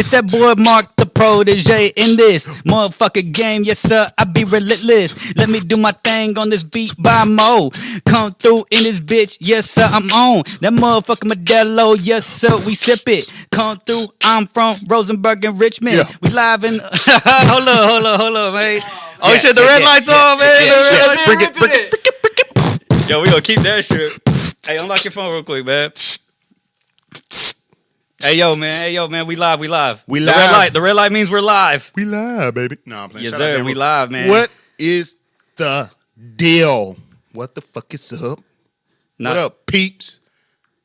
It's that boy Mark the protege in this motherfucker game. Yes, sir, I be relentless. Let me do my thing on this beat by Mo. Come through in this bitch. Yes, sir, I'm on that motherfucker Modelo. Yes, sir, we sip it. Come through. I'm from Rosenberg and Richmond. Yeah. We live in. hold up, man. Oh shit, the red lights on, man. Bring it. Yo, we gonna keep that shit. Hey, unlock your phone real quick, man. Hey yo, man, we live. We The red light means we're live. We live, baby. No, I'm playing. Yes, Shout out sir, to we him. live, man. What is the deal? What the fuck is up? Not- What up, peeps?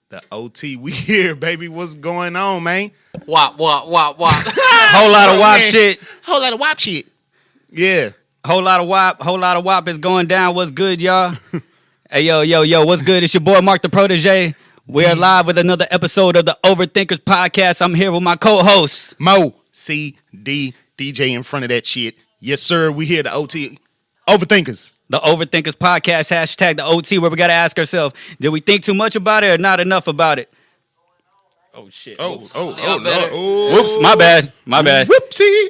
The OT, we here, baby. What's going on, man? Wop. Whole lot of WAP man. shit. Whole lot of WAP shit. Yeah. Whole lot of WAP is going down. What's good, y'all? Hey, yo, what's good? It's your boy Mark the Protege. We are live with another episode of the Overthinkers podcast. I'm here with my co-host. Mo, CD, DJ in front of that shit. Yes, sir. We here, the OT. Overthinkers. The Overthinkers podcast, hashtag the OT, where we got to ask ourselves, did we think too much about it or not enough about it? Oh, shit. Oh, Y'all Lord. better. Oh. Whoops, my bad. Whoopsie.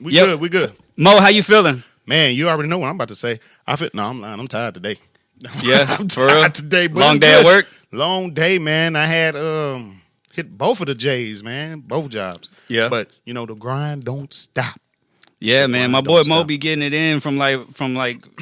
We Yep. good, we good. Mo, how you feeling? Man, you already know what I'm about to say. I'm lying. I'm tired today. Yeah, I'm for real? tired today. But Long it's day good. at work? Long day, man. I had hit both of the J's, man. Both jobs. Yeah. But you know the grind don't stop. Yeah, man. My Don't boy Mo stop. be getting it in from like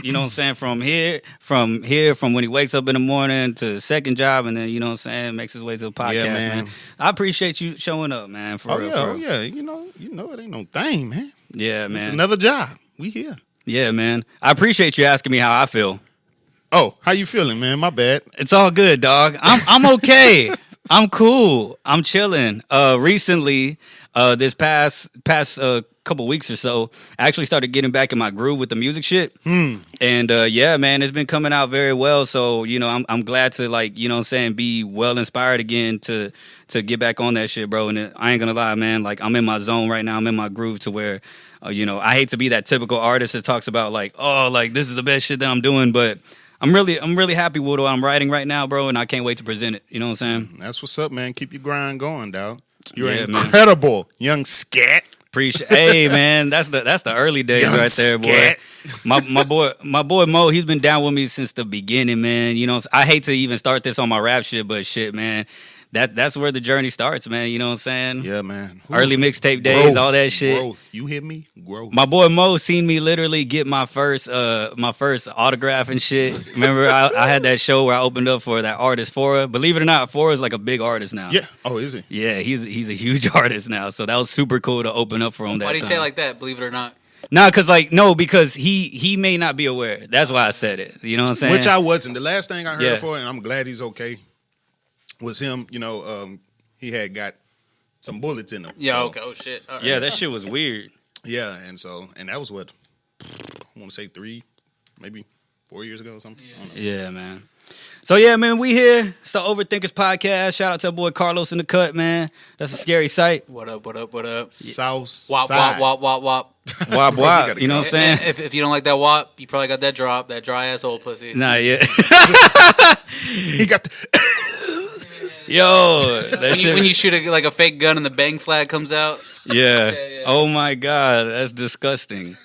you know what I'm saying, from when he wakes up in the morning to the second job, and then you know what I'm saying, makes his way to the podcast, Yeah, man. man. I appreciate you showing up, man. For real, for real. yeah. You know it ain't no thing, man. Yeah, It's man. another job. We here. Yeah, man. I appreciate you asking me how I feel. Oh, how you feeling, man? My bad. It's all good, dog. I'm okay. I'm cool. I'm chilling. Recently, this past couple weeks or so, I actually started getting back in my groove with the music shit. And yeah, man, it's been coming out very well. So, you know, I'm glad to, like, you know what I'm saying, be well inspired again to get back on that shit, bro. And I ain't gonna lie, man, like, I'm in my zone right now. I'm in my groove to where you know, I hate to be that typical artist that talks about like, oh, like this is the best shit that I'm doing, but I'm really happy with what I'm writing right now, bro, and I can't wait to present it. You know what I'm saying? That's what's up, man. Keep your grind going, dog. You're Yeah, man. incredible, young scat. Appreciate. Hey, man, that's the early days Young right there, boy. scat. My boy Mo, he's been down with me since the beginning, man. You know, I hate to even start this on my rap shit, but shit, man, that's where the journey starts, man. You know what I'm saying? Yeah, man. Early mixtape days, Growth, all that shit. Growth. You hear me? Growth. My boy Mo seen me literally get my first autograph and shit. Remember, I had that show where I opened up for that artist Fora. Believe it or not, Fora is like a big artist now. Yeah. Oh, is he? Yeah, he's a huge artist now. So that was super cool to open up for him. Why do you time. say it like that? Believe it or not. Nah, because he may not be aware. That's why I said it. You know what I'm saying? Which I wasn't. The last thing I heard Yeah. it for, and I'm glad he's okay, was him. You know, he had got some bullets in him. Yeah. So, Okay. Oh shit. All right. Yeah, that shit was weird. Yeah, and that was what I want to say 3, maybe 4 years ago or something. I don't know. Yeah, man. So yeah, man, we here. It's the Overthinkers podcast. Shout out to our boy Carlos in the cut, man. That's a scary sight. What up? South Wop. side. Wop. Wop Bro, wop. gotta You know go. what I'm saying? If you don't like that wop, you probably got that drop, that dry ass old pussy. Nah, yeah. He got the Yo, that shit. When you shoot like a fake gun and the bang flag comes out. Yeah. Yeah. Oh my God, that's disgusting.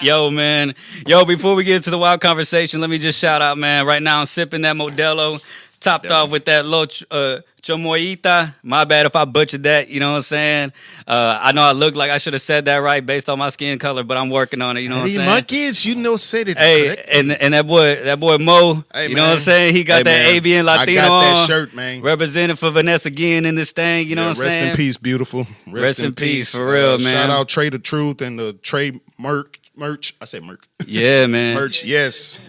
Yo, man. Yo, before we get into the wild conversation, let me just shout out, man. Right now I'm sipping that Modelo, topped Yeah. off with that little chamoyita. My bad if I butchered that, you know what I'm saying? I know I look like I should have said that right based on my skin color, but I'm working on it, you know what I'm Hey, saying? my kids, you know, said it. Hey, correct. and that boy Mo, Hey, you know what I'm man. saying? He got Hey, that man. avian Latino I got that on, shirt, man. representing for Vanessa Guillen in this thing, you know Yeah, what I'm rest saying? in peace, beautiful. Rest in peace, for real, man. Shout out Trey the Truth and the Trey merch. I said merch. Yeah, man. Merch. Yes.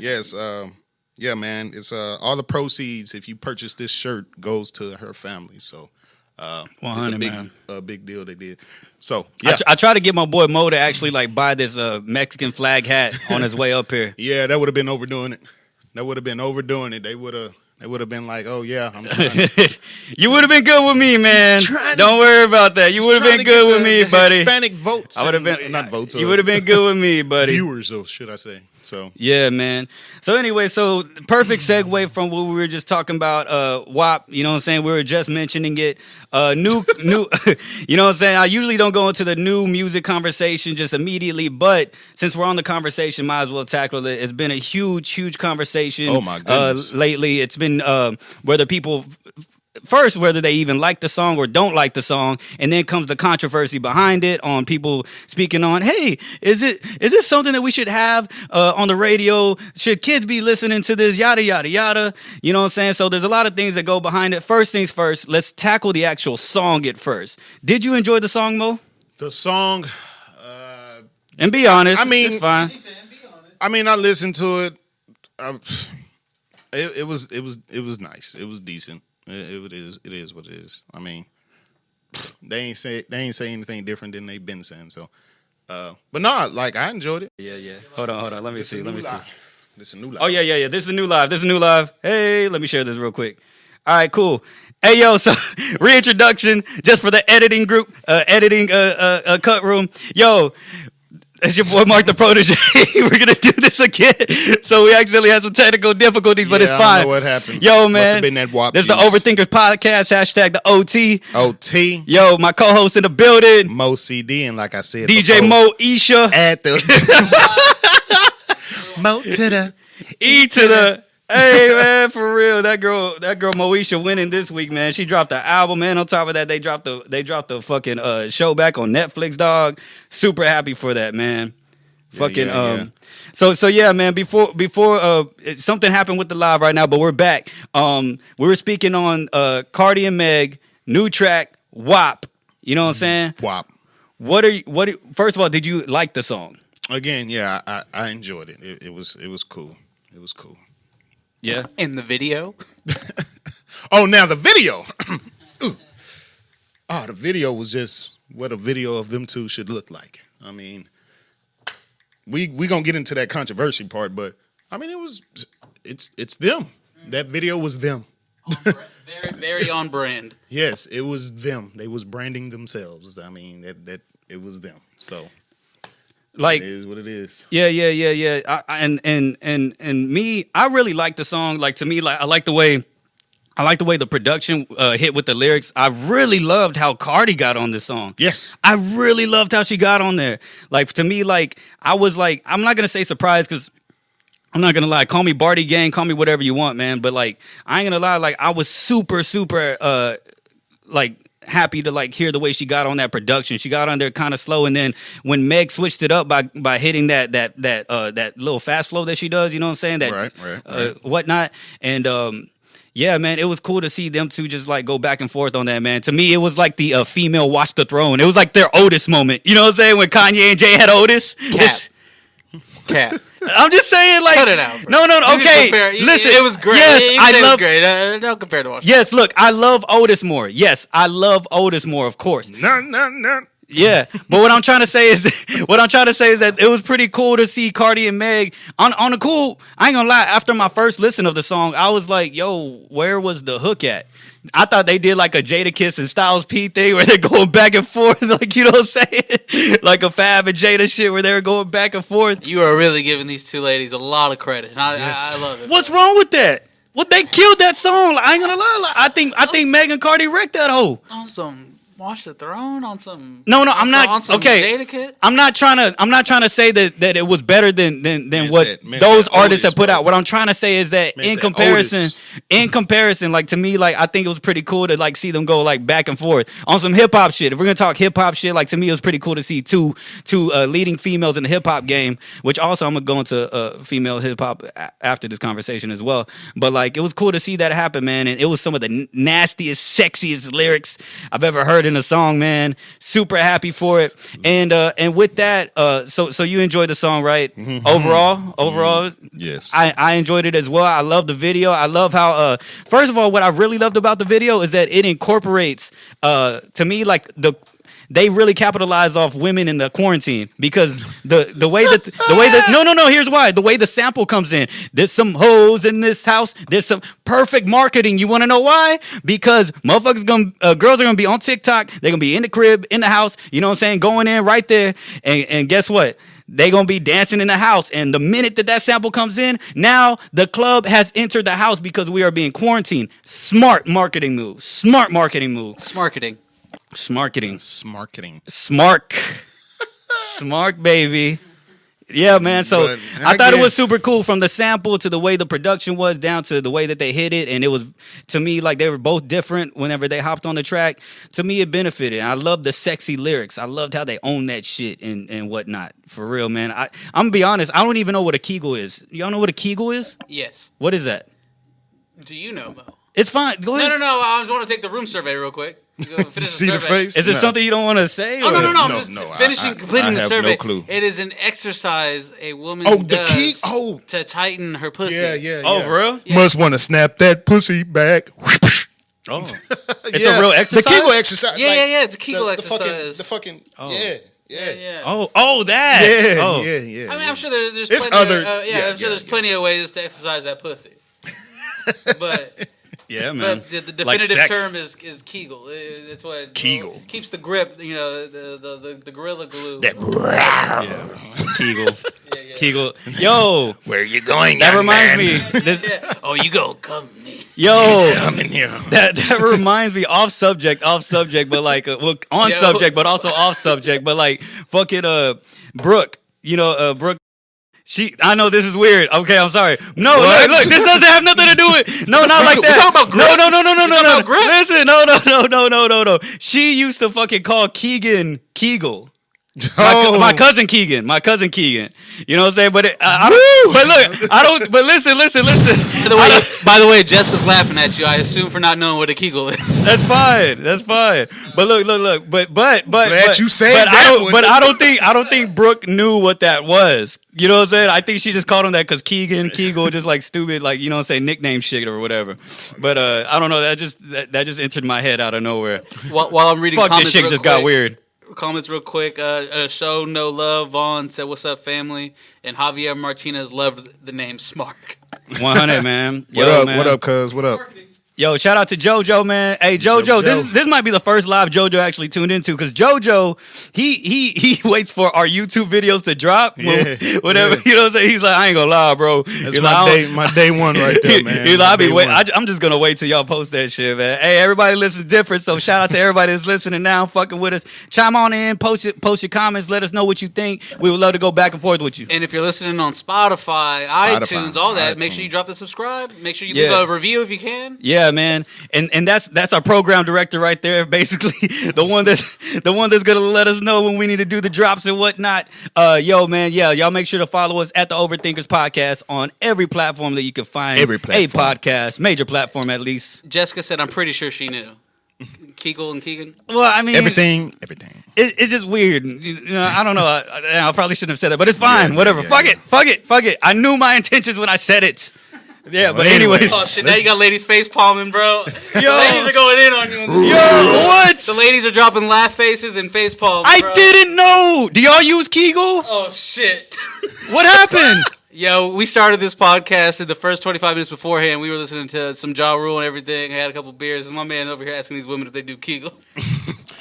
Yeah, man. It's all the proceeds if you purchase this shirt goes to her family. So it's 100, a man. big deal they did. So yeah, I try to get my boy Mo to actually like buy this Mexican flag hat on his way up here. yeah, that would have been overdoing it. They would have been like, oh yeah, I'm trying, You would have been good with me, man. trying to- Don't worry about that. You would have trying been to good get with me, the buddy. Hispanic votes. I would have and- been not votes. You would have been good with me, buddy. viewers, or should I say? So Yeah, man. So anyway, so perfect segue from what we were just talking about, WAP, you know what I'm saying? We were just mentioning it. New, you know what I'm saying? I usually don't go into the new music conversation just immediately, but since we're on the conversation, might as well tackle it. It's been a huge conversation. Oh, my goodness. Lately. It's been whether people... First, whether they even like the song or don't like the song, and then comes the controversy behind it on people speaking on, hey, is this something that we should have on the radio? Should kids be listening to this? Yada, yada, yada. You know what I'm saying? So there's a lot of things that go behind it. First things first, let's tackle the actual song at first. Did you enjoy the song, Mo? the song, And be honest. I mean- it's fine. I mean, I listened to it. It was nice. It was decent. It is what it is. I mean, they ain't say anything different than they've been saying. So, but no, like I enjoyed it. Yeah. Hold on. Let me see. This is a new live. Oh, yeah. This is a new live. Hey, let me share this real quick. All right, cool. Hey, yo, so reintroduction just for the editing group, cut room. Yo, it's your boy Mark the Protege. We're going to do this again. So we accidentally had some technical difficulties, but it's fine. I don't know what happened. Yo, man. Must have been that WAP This is the juice. Overthinkers podcast, hashtag the OT. OT. Yo, my co-host in the building, Mo CD, and like I said, DJ before, Mo Isha. at the Mo to the E to the... Hey, man, for real. That girl Moesha winning this week, man. She dropped the album, man. On top of that, they dropped the fucking show back on Netflix, dog. Super happy for that, man. Yeah. So yeah, man, before something happened with the live right now, but we're back. We were speaking on Cardi and Meg, new track, WAP. You know what I'm saying? WAP. First of all, did you like the song? Again, yeah, I enjoyed it. It was cool. It was cool. Yeah. In the video, Oh, now the video. The video was just what a video of them two should look like. I mean, we gonna get into that controversy part, but I mean, it's them. That video was them. very, very on brand. Yes, it was them. They was branding themselves. I mean, that it was them. So Like, it is what it is. yeah. And me, I really like the song. Like, to me, like I like the way the production hit with the lyrics. I really loved how Cardi got on this song. Yes. I really loved how she got on there. Like, to me, like I was like, I'm not gonna say surprised because I'm not gonna lie. Call me Barty Gang, call me whatever you want, man. But like, I ain't gonna lie. Like, I was super like happy to like hear the way she got on that production. She got on there kind of slow, and then when Meg switched it up by hitting that little fast flow that she does, you know what I'm saying? That Right. whatnot. And yeah, man, it was cool to see them two just like go back and forth on that, man. To me, it was like the female Watch the Throne. It was like their Otis moment. You know what I'm saying? When Kanye and Jay had Otis. Cap. I'm just saying, like, Cut it out, bro. No. You Okay, compare- listen. It was great. Yes, You I said love. it was great. Don't compare to Washington. Yes, look, I love Otis more. Yes, I love Otis more, of course. No. Yeah, but what I'm trying to say is that it was pretty cool to see Cardi and Meg on a cool. I ain't gonna lie. After my first listen of the song, I was like, "Yo, where was the hook at?" I thought they did like a Jadakiss and Styles P thing where they're going back and forth, like, you know what I'm saying, like a Fab and Jada shit where they were going back and forth. You are really giving these two ladies a lot of credit. And Yes. I love it. What's wrong with that? What, they killed that song. Like, I ain't gonna lie. Like, I think Meg and Cardi wrecked that hoe. On some Watch the Throne? On some... No, I'm not. On some Okay, Jadakiss? I'm not trying to say that it was better than Man what said those artists Otis, have put bro. out. What I'm trying to say is that Man in said comparison, like, to me, like, I think it was pretty cool to like see them go like back and forth on some hip hop shit. If we're gonna talk hip hop shit, like, to me, it was pretty cool to see two leading females in the hip hop game. Which also I'm gonna go into female hip hop after this conversation as well. But like, it was cool to see that happen, man. And it was some of the nastiest, sexiest lyrics I've ever heard in a song, man. Super happy for it. And with that, so you enjoyed the song, right? Overall, Yes. I enjoyed it as well. I love the video. I love how first of all, what I really loved about the video is that it incorporates to me, like, they really capitalized off women in the quarantine, because the way that no, here's why. The way the sample comes in. There's some hoes in this house. There's some perfect marketing. You want to know why? Because girls are gonna be on TikTok. They're gonna be in the crib, in the house. You know what I'm saying? Going in right there, and guess what? they gonna be dancing in the house. And the minute that sample comes in, now the club has entered the house because we are being quarantined. Smart marketing move. Smart marketing move. Smarketing. Smarketing. Smarketing. Smart, baby. Yeah, man. So But I thought it was guess- super cool from the sample to the way the production was down to the way that they hit it. And it was, to me, like they were both different whenever they hopped on the track. To me, it benefited. I love the sexy lyrics. I loved how they own that shit and whatnot. For real, man. I'm going to be honest. I don't even know what a Kegel is. Y'all know what a Kegel is? Yes. What is that? Do you know, Mo? It's fine. Go ahead. No. I just want to take the room survey real quick. See the face? Is it No. something you don't want to say? Oh, or- no. I'm No, just no, finishing, completing I the have survey. no clue. It is an exercise a woman Oh, the does key. Oh, to tighten her pussy. yeah. Oh, for real? Yeah. Must want to snap that pussy back. Oh. It's a real exercise? The Kegel exercise. Yeah. It's a Kegel the exercise. The fucking. Oh. Yeah. Oh, that. Yeah. Oh. Yeah. I mean, I'm sure there's It's plenty other- of, yeah, I'm sure there's yeah. plenty of ways to exercise that pussy. But Yeah, man. the Like definitive sex. term is Kegel. It's what Kegel. keeps the grip. You know, the gorilla glue. That. Yeah. Kegel. Yeah. Kegel. Yo, Where you going? that young reminds man? me. This, Yeah. Oh, you go come me. yo, Come in here. that reminds me off subject, but like well, on Yo. subject, but also off subject, but like fucking Brooke. You know, Brooke. I know this is weird. Okay, I'm sorry. No, What? look, this doesn't have nothing to do with. No, not like We're that. talking about grip? No. talking about grip? Listen, no. She used to fucking call Keegan Kegel. My cousin Keegan. You know what I'm saying? But I don't. But look, I don't. But listen. By the way, Jessica's laughing at you. I assume for not knowing what a Kegel is. That's fine. But look. But Glad you said but that I don't. one. But I don't think Brooke knew what that was. You know what I'm saying? I think she just called him that because Kegel, just like stupid, like you know what I'm saying, nickname shit or whatever. But I don't know. That just entered my head out of nowhere. While I'm reading Fuck, comments this shit real just quick, got weird. Comments real quick. Show no love. Vaughn said, "What's up, family?" And Javier Martinez loved the name Smark. 100, man. What Yo, up? man. What up, cuz? What up? Yo, shout out to JoJo, man. Hey, JoJo, JoJo. this might be the first live JoJo actually tuned into because JoJo, he waits for our YouTube videos to drop. Yeah, Whatever, yeah. you know what I'm saying? He's like, I ain't gonna lie, bro. That's He's like, I don't- my day one right there, man. He's like, My day one. I'm just gonna wait till y'all post that shit, man. Hey, everybody listens different, so shout out to everybody that's listening now, fucking with us. Chime on in, post your comments, let us know what you think. We would love to go back and forth with you. And if you're listening on Spotify, iTunes, all that, make sure you iTunes. drop the subscribe. Make sure you Yeah. leave a review if you can. Yeah, man, and that's our program director right there. Basically, the one that's gonna let us know when we need to do the drops and whatnot. Yo, man, yeah, y'all make sure to follow us at the Overthinkers podcast on every platform that you can find Every platform. a podcast, major platform at least. Jessica said, "I'm pretty sure she knew." Kegel and Keegan. Well, I mean, everything. It's just weird. You know, I don't know. I probably shouldn't have said that, but it's fine. Yeah, Whatever. yeah, Fuck it. I knew my intentions when I said it. Yeah, but anyway. anyways. Oh shit! Now you got ladies face palming, bro. The Yo. ladies are going in on you. Yo, what? The ladies are dropping laugh faces and face palms. I bro. didn't know. Do y'all use Kegel? Oh shit! What happened? Yo, we started this podcast in the first 25 minutes beforehand. We were listening to some Ja Rule and everything. I had a couple beers, and my man over here asking these women if they do Kegel.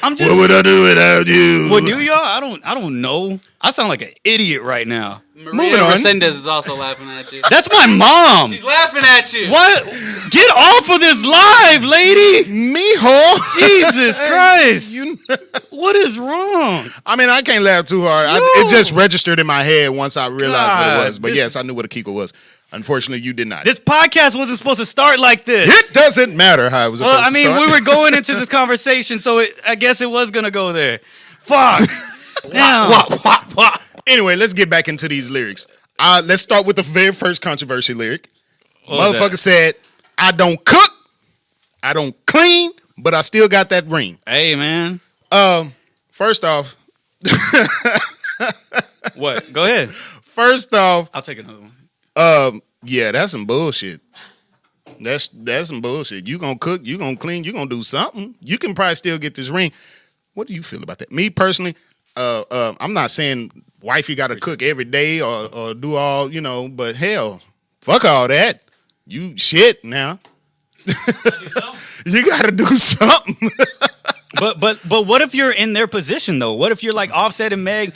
I'm just. What would I do without you? Well, do y'all? I don't know. I sound like an idiot right now. Maria Moving on. Resendez is also laughing at you. That's my mom. She's laughing at you. What? Get off of this live, lady. Mijo. Jesus Christ. You, What is wrong? I mean, I can't laugh too hard. Yo. It just registered in my head once I realized what God, it was. But this- yes, I knew what a Kegel was. Unfortunately, you did not. This podcast wasn't supposed to start like this. It doesn't matter how it was Well, supposed I mean, to start. we were going into this conversation, so I guess it was gonna go there. Fuck. Damn. Wah. Anyway, let's get back into these lyrics. Let's start with the very first controversy lyric. What was Motherfucker that? said, I don't cook, I don't clean, but I still got that ring. Hey, man. First off, What? Go ahead. I'll take another one. yeah, that's some bullshit. That's some bullshit. You gonna cook, you gonna clean, you gonna do something. You can probably still get this ring. What do you feel about that? Me personally, I'm not saying wife you gotta cook every day or do all, but hell, fuck all that. You shit now. You gotta do something. But what if you're in their position though? What if you're like Offset and Meg?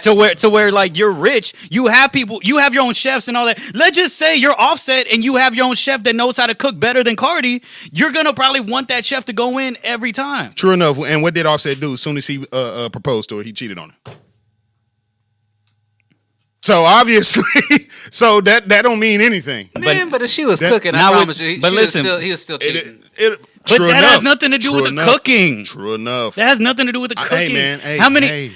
to where like you're rich, you have people, you have your own chefs and all that. Let's just say you're Offset and you have your own chef that knows how to cook better than Cardi. You're gonna probably want that chef to go in every time. True enough. And what did Offset do as soon as he proposed to her? He cheated on her. So obviously, so that don't mean anything. Man, but if she was cooking, I promise you, he was still cheating. But that has nothing to do with the cooking. True enough. That has nothing to do with the cooking. Hey, man. Hey,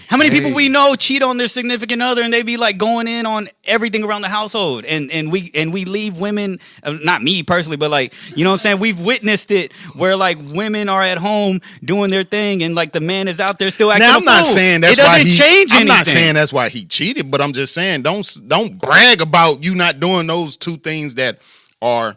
how many people we know cheat on their significant other and they be like going in on everything around the household and we leave women, not me personally, but like, you know what I'm saying? We've witnessed it where like women are at home doing their thing and like the man is out there still acting. Now I'm not saying that's why he change anything. I'm not saying that's why he cheated, but I'm just saying don't brag about you not doing those two things that are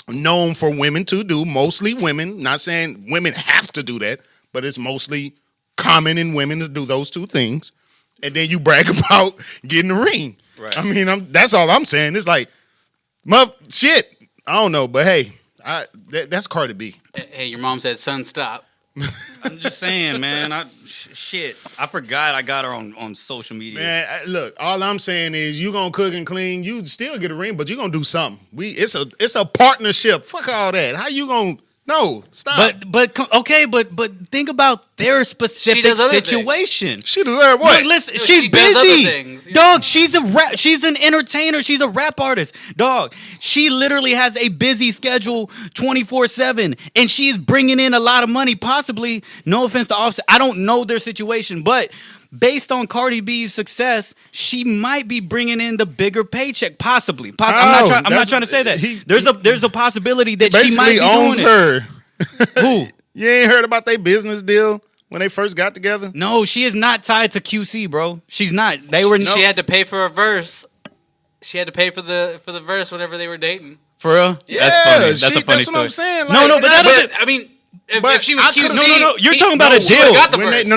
known for women to do, mostly women. Not saying women have to do that, but it's mostly common in women to do those two things. And then you brag about getting the ring. Right. I mean, that's all I'm saying. It's like, shit. I don't know, but hey, that's Cardi B. Hey, your mom said, "Son, stop." I'm just saying, man. I forgot I got her on social media. Man, look, all I'm saying is you gonna cook and clean. You still get a ring, but you gonna do something. It's a partnership. Fuck all that. How you gonna? No, stop. But think about their specific situation. She deserves what? Look, listen, she's busy. Dog, she's an entertainer. She's a rap artist. Dog, she literally has a busy schedule 24/7 and she's bringing in a lot of money, possibly, no offense to Offset. I don't know their situation, but based on Cardi B's success, she might be bringing in the bigger paycheck, possibly. I'm not trying to say that. There's a possibility that she might be owns doing her. It. Who? You ain't heard about their business deal when they first got together? No, she is not tied to QC, bro. She's not. She had to pay for a verse. She had to pay for the verse whenever they were dating. For real? Yeah, that's funny. That's a funny that's story. what I'm saying. I mean. If she was QC, no. You're talking about a deal.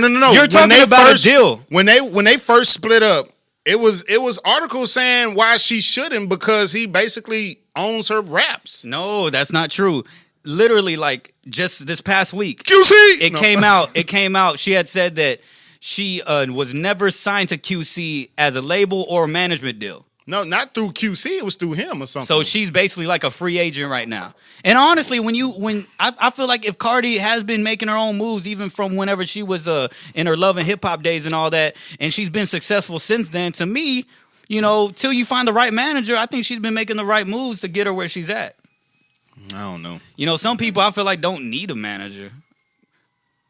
No. You're talking about a deal. When they first split up, it was articles saying why she shouldn't because he basically owns her raps. No, that's not true. Literally, like just this past week, QC. It came out. She had said that she was never signed to QC as a label or a management deal. No, not through QC. It was through him or something. So she's basically like a free agent right now. And honestly, I feel like if Cardi has been making her own moves, even from whenever she was in her love and hip hop days and all that, and she's been successful since then. To me, you know, till you find the right manager, I think she's been making the right moves to get her where she's at. I don't know. You know, some people I feel like don't need a manager.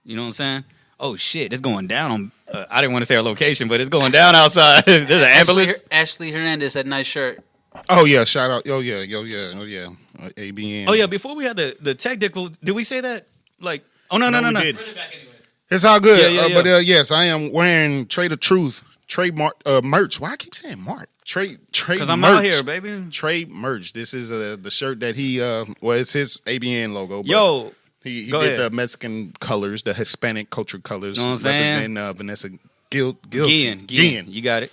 You know what I'm saying? Oh shit, it's going down on. I didn't want to say our location, but it's going down outside. There's an ambulance. Ashley Hernandez had a nice shirt. Oh yeah, shout out. Oh yeah. ABN. Oh yeah, before we had the technical, did we say that? Like, oh no. Bring it back anyways. It's all good. Yeah. But yes, I am wearing Trade of Truth trademark merch. Why I keep saying Mark? Trade because I'm merch. out here, baby. Trade merch. This is the shirt that he it's his ABN logo. But Yo. He did the Mexican colors, the Hispanic culture colors. You know what I'm saying? Vanessa Guillen. You got it.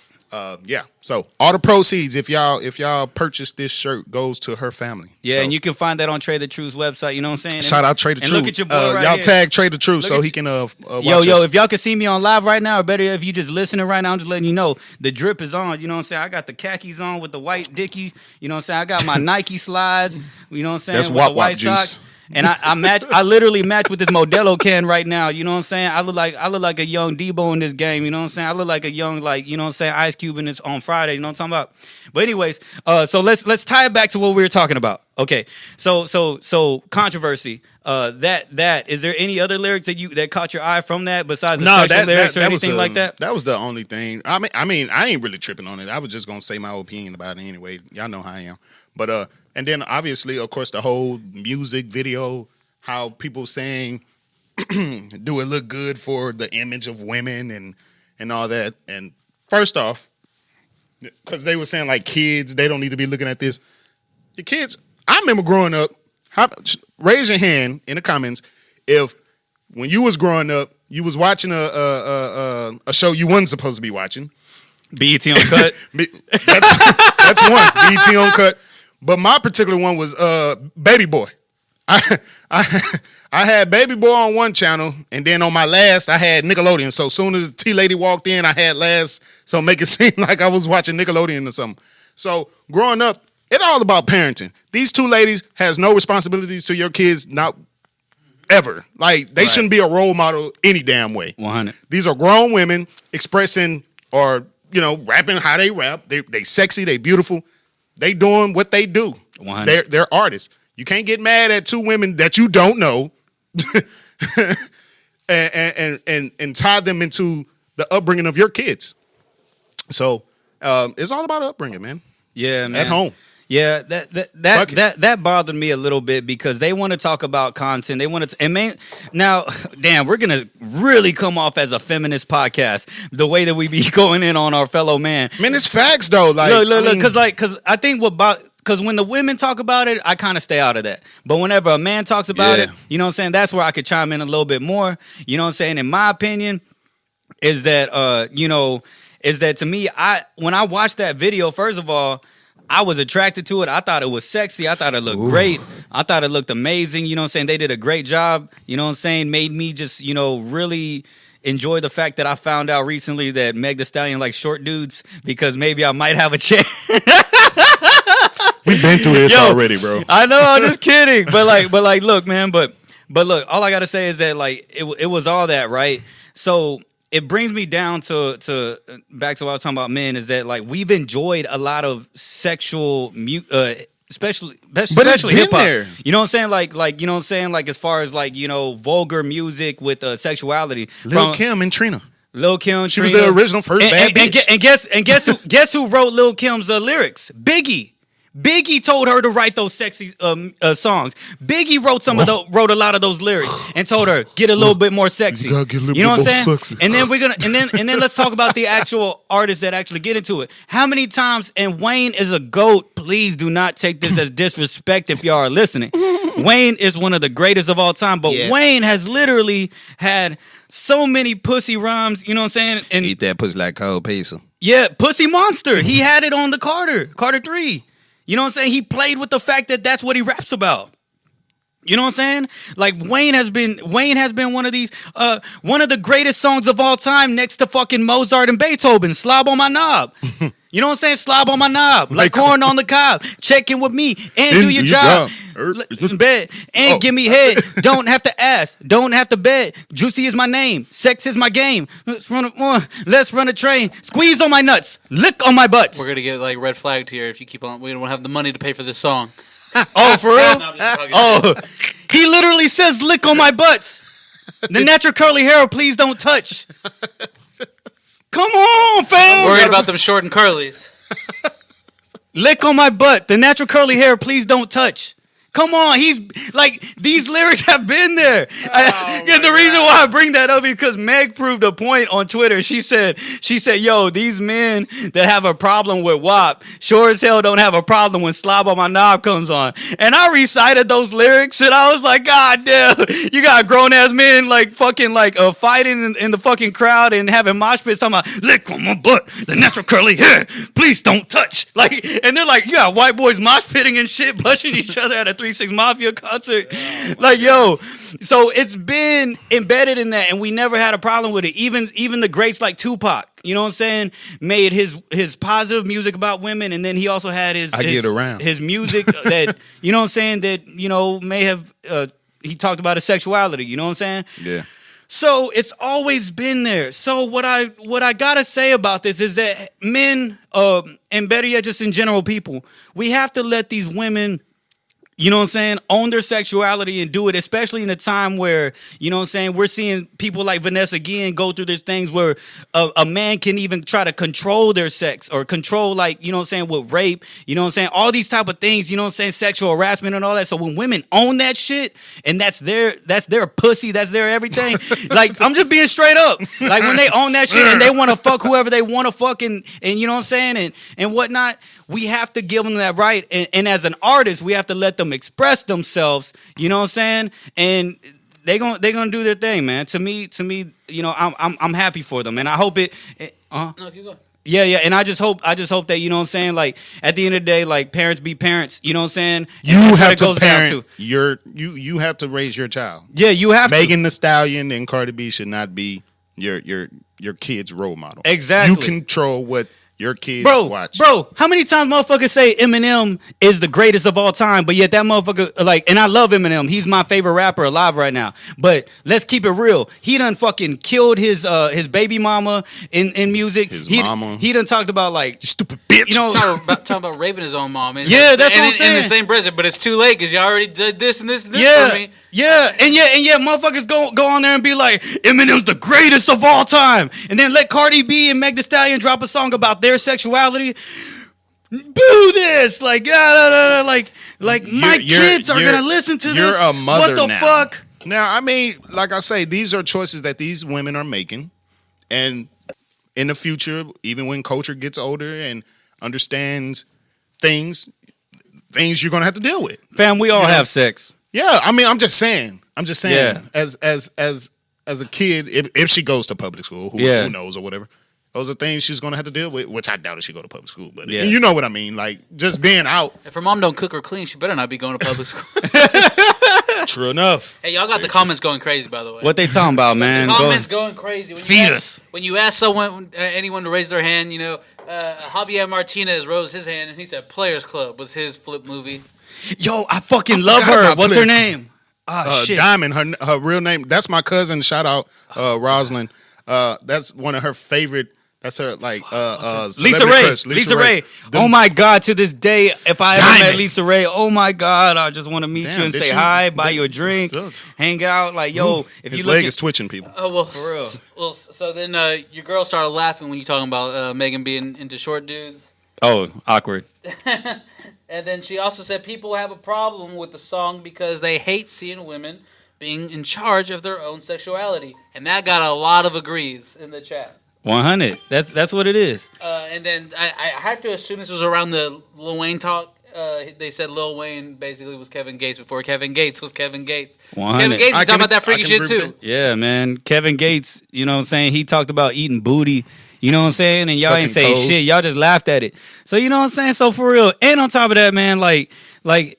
Yeah. So all the proceeds, if y'all purchase this shirt, goes to her family. Yeah, so, and you can find that on Trade the Truth's website. You know what I'm saying? Shout out Trade the Truth. Look at your boy right y'all here. tag Trade the Truth so he can watch Yo, us. if y'all can see me on live right now, or better if you just listening right now, I'm just letting you know the drip is on. You know what I'm saying? I got the khakis on with the white dickie. You know what I'm saying? I got my Nike slides. You know what I'm saying? That's with wop the white juice. socks. And I literally match with this Modelo can right now. You know what I'm saying? I look like a young Debo in this game. You know what I'm saying? I look like a young, like, you know what I'm saying, Ice Cube in this on Friday. You know what I'm talking about? But anyways, so let's tie it back to what we were talking about. Okay, so controversy. That is there any other lyrics that caught your eye from that besides the sexual lyrics or anything like that? That was the only thing. I mean, I ain't really tripping on it. I was just gonna say my opinion about it anyway. Y'all know how I am. But and then obviously, of course, the whole music video, how people saying, do it look good for the image of women and all that. And first off, because they were saying like kids, they don't need to be looking at this. Your kids, I remember growing up. Raise your hand in the comments if when you was growing up, you was watching a show you wasn't supposed to be watching. BET Uncut. That's one. BET Uncut. But my particular one was Baby Boy. I had Baby Boy on one channel, and then on my last, I had Nickelodeon. So soon as T Lady walked in, I had last. So make it seem like I was watching Nickelodeon or something. So growing up, it's all about parenting. These two ladies has no responsibilities to your kids, not ever. Like they shouldn't be a role model any damn way. 100. These are grown women expressing or rapping how they rap. They sexy. They beautiful. They doing what they do. 100. They're artists. You can't get mad at two women that you don't know and tie them into the upbringing of your kids. So it's all about upbringing, man. Yeah, man. At home. Yeah, that bothered me a little bit because they want to talk about content. They want to, now, damn, we're gonna really come off as a feminist podcast the way that we be going in on our fellow man. Man, it's facts though. Like, look, because I think because when the women talk about it, I kind of stay out of that. But whenever a man talks about it, you know what I'm saying? That's where I could chime in a little bit more. You know what I'm saying? In my opinion, is that to me, when I watched that video, first of all, I was attracted to it. I thought it was sexy. I thought it looked great. I thought it looked amazing. You know what I'm saying? They did a great job. You know what I'm saying? Made me just, really enjoy the fact that I found out recently that Meg Thee Stallion likes short dudes because maybe I might have a chance. We've been through this already, bro. I know, I'm just kidding. But look, man, but look, all I gotta say is that like it was all that, right? So it brings me down to back to what I was talking about men, is that like we've enjoyed a lot of sexual especially hip hop. You know what I'm saying? Like you know what I'm saying? Like as far as like, vulgar music with sexuality. Lil' Kim and Trina. Lil' Kim, she was the original first bad bitch. And guess who wrote Lil' Kim's lyrics? Biggie told her to write those sexy songs. Biggie wrote wrote a lot of those lyrics and told her get a little bit more sexy. You know what I'm saying? Sexy. And then and then let's talk about the actual artists that actually get into it. How many times? And Wayne is a GOAT. Please do not take this as disrespect if y'all are listening. Wayne is one of the greatest of all time, but Wayne has literally had so many pussy rhymes. You know what I'm saying? And eat that pussy like cold pizza. Yeah, Pussy Monster. He had it on the Carter 3. You know what I'm saying? He played with the fact that that's what he raps about. You know what I'm saying? Like Wayne has been one of these one of the greatest songs of all time next to fucking Mozart and Beethoven. Slob on my knob. You know what I'm saying? Slob on my knob. Like corn on the cob. Check in with me and do your job. Bed and give me head. Don't have to ask. Don't have to bed. Juicy is my name. Sex is my game. Let's run a train. Squeeze on my nuts. Lick on my butts. We're gonna get like red flagged here if you keep on. We don't have the money to pay for this song. Oh, for real? No, he literally says lick on my butts. The natural curly hair, please don't touch. Come on, fam. Worried about them short and curlies. Lick on my butt. The natural curly hair, please don't touch. Come on, he's like, these lyrics have been there. And the reason why I bring that up is because Meg proved a point on Twitter. She said, yo, these men that have a problem with WAP sure as hell don't have a problem when Slob on my knob comes on. And I recited those lyrics and I was like, God damn, you got grown ass men like fucking like fighting in the fucking crowd and having mosh pits talking about lick on my butt, the natural curly hair, please don't touch. Like, and they're like, you got white boys mosh pitting and shit, pushing each other at a 3-6 Mafia concert. Like, yo, so it's been embedded in that and we never had a problem with it. Even the greats like Tupac, you know what I'm saying, made his positive music about women, and then he also had his music that, you know what I'm saying, that, may have he talked about his sexuality, you know what I'm saying? Yeah. So it's always been there. So what I gotta say about this is that men, and better yet, just in general people, we have to let these women, you know what I'm saying, own their sexuality and do it, especially in a time where, you know what I'm saying, we're seeing people like Vanessa Guillen go through these things where a man can even try to control their sex or control, like, you know what I'm saying, with rape, you know what I'm saying, all these type of things, you know what I'm saying, sexual harassment and all that. So when women own that shit and that's their pussy, that's their everything, like, I'm just being straight up. Like, when they own that shit and they want to fuck whoever they want to fuck and you know what I'm saying, and whatnot, we have to give them that right. And as an artist, we have to let them express themselves, you know what I'm saying? And they're gonna do their thing, man. To me, I'm happy for them, and I hope it. No, keep going. Yeah, and I just hope that, you know what I'm saying, like at the end of the day, like parents be parents, you know what I'm saying? You And that's what have it to goes down parent you have to raise your child. Yeah, you have to. Megan Thee Stallion and Cardi B should not be your kid's role model. Exactly. You control what your kids watch. Bro, how many times motherfuckers say Eminem is the greatest of all time, but yet that motherfucker, like, and I love Eminem. He's my favorite rapper alive right now. But let's keep it real. He done fucking killed his baby mama in music. His he, mama. He done talked about, like, You stupid bitch. you know, Talking about raping his own mom. And Yeah, that's what I'm in saying. the same breath, but it's too late because you already did this and this and this yeah, for me. yeah, and yet motherfuckers go on there and be like, Eminem's the greatest of all time, and then let Cardi B and Meg Thee Stallion drop a song about their sexuality. Boo this, like, like my kids are gonna listen to this. You're a mother What the now. fuck? Now, I mean, like I say, these are choices that these women are making, and in the future, even when culture gets older and understands things you're gonna have to deal with. Fam, we all have sex. Yeah, I mean, I'm just saying. Yeah. As a kid, if she goes to public school, who knows or whatever, those are things she's gonna have to deal with. Which I doubt if she go to public school, but you know what I mean. Like just being out. If her mom don't cook or clean, she better not be going to public school. True enough. Hey, y'all got the comments going crazy, by the way. What they talking about, man? Comments going crazy. When Feed us. When you ask anyone to raise their hand, you know, Javier Martinez rose his hand and he said Players Club was his flip movie. Yo, I fucking love forgot her. about What's her Players. name? Shit. Diamond, her real name. That's my cousin. Shout out, Rosalind. That's one of her favorite. That's her Lisa Ray. crush. Lisa Ray. Oh my God! To this day, if I ever met Lisa Ray, oh my God, I just want to meet you and say hi, buy you a drink, hang out. Like, yo, if his you look leg is twitching, people. Oh well, for real. Well, so then your girl started laughing when you talking about Megan being into short dudes. Oh, awkward. And then she also said people have a problem with the song because they hate seeing women being in charge of their own sexuality, and that got a lot of agrees in the chat. 100. That's what it is. And then I had to assume this was around the Lil Wayne talk. They said Lil Wayne basically was Kevin Gates before Kevin Gates was Kevin Gates. 100. Kevin Gates was talking about that freaky shit too. Yeah, man. Kevin Gates, you know what I'm saying? He talked about eating booty. You know what I'm saying? And y'all ain't say toes. shit. Y'all just laughed at it. So you know what I'm saying? So for real. And on top of that, man, like,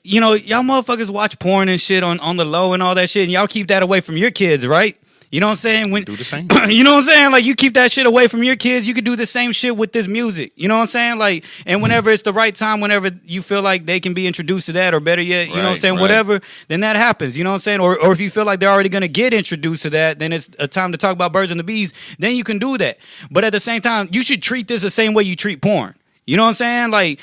you know, y'all motherfuckers watch porn and shit on the low and all that shit, and y'all keep that away from your kids, right? You know what I'm saying? When Do the same. You know what I'm saying? Like, you keep that shit away from your kids, you could do the same shit with this music. You know what I'm saying? Like, and whenever it's the right time, whenever you feel like they can be introduced to that, or better yet, you know what I'm saying, Right. whatever, then that happens. You know what I'm saying? Or if you feel like they're already gonna get introduced to that, then it's a time to talk about birds and the bees, then you can do that. But at the same time, you should treat this the same way you treat porn. You know what I'm saying? Like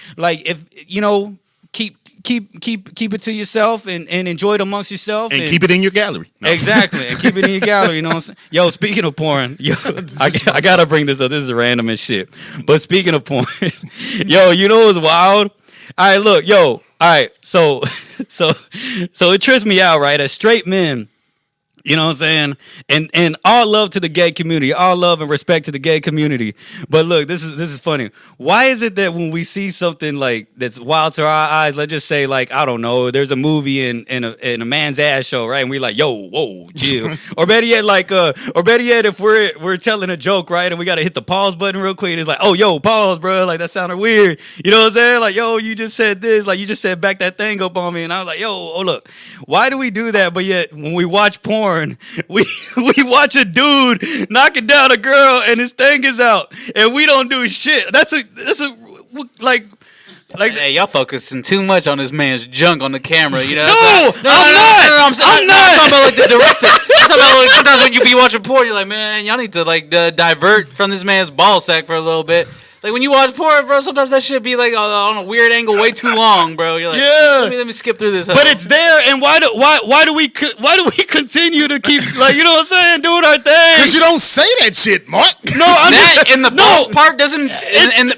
if you know, keep it to yourself and enjoy it amongst yourself And keep it in your gallery. No. Exactly, and keep it in your gallery. You know what I'm saying? Yo, speaking of porn, yo, I gotta bring this up. This is random as shit. But speaking of porn, yo, you know what's wild? All right, look, yo, all right, so it trips me out, right? As straight men, you know what I'm saying? And all love to the gay community, all love and respect to the gay community. But look, this is funny. Why is it that when we see something like that's wild to our eyes, let's just say, like, I don't know, there's a movie in a man's ass show, right? And we're like, yo, whoa, chill. Or better yet, if we're telling a joke, right? And we gotta hit the pause button real quick. It's like, oh, yo, pause, bro. Like, that sounded weird. You know what I'm saying? Like, yo, you just said this. Like, you just said back that thing up on me. And I was like, yo, oh, look. Why do we do that? But yet, when we watch porn, we watch a dude knocking down a girl and his thing is out, and we don't do shit. That's a like. Hey, y'all focusing too much on this man's junk on the camera. You know? No, I'm not. I'm talking about like the director. I'm talking about like sometimes when you be watching porn, you're like, man, y'all need to like divert from this man's ball sack for a little bit. Like when you watch porn, bro, sometimes that shit be like on a weird angle, way too long, bro. You're like, yeah. Let me skip through this. But it's there, and why do we continue to keep, like, you know what I'm saying, doing our thing? Because you don't say that shit, Mark. No, I'm that just, and the balls part doesn't,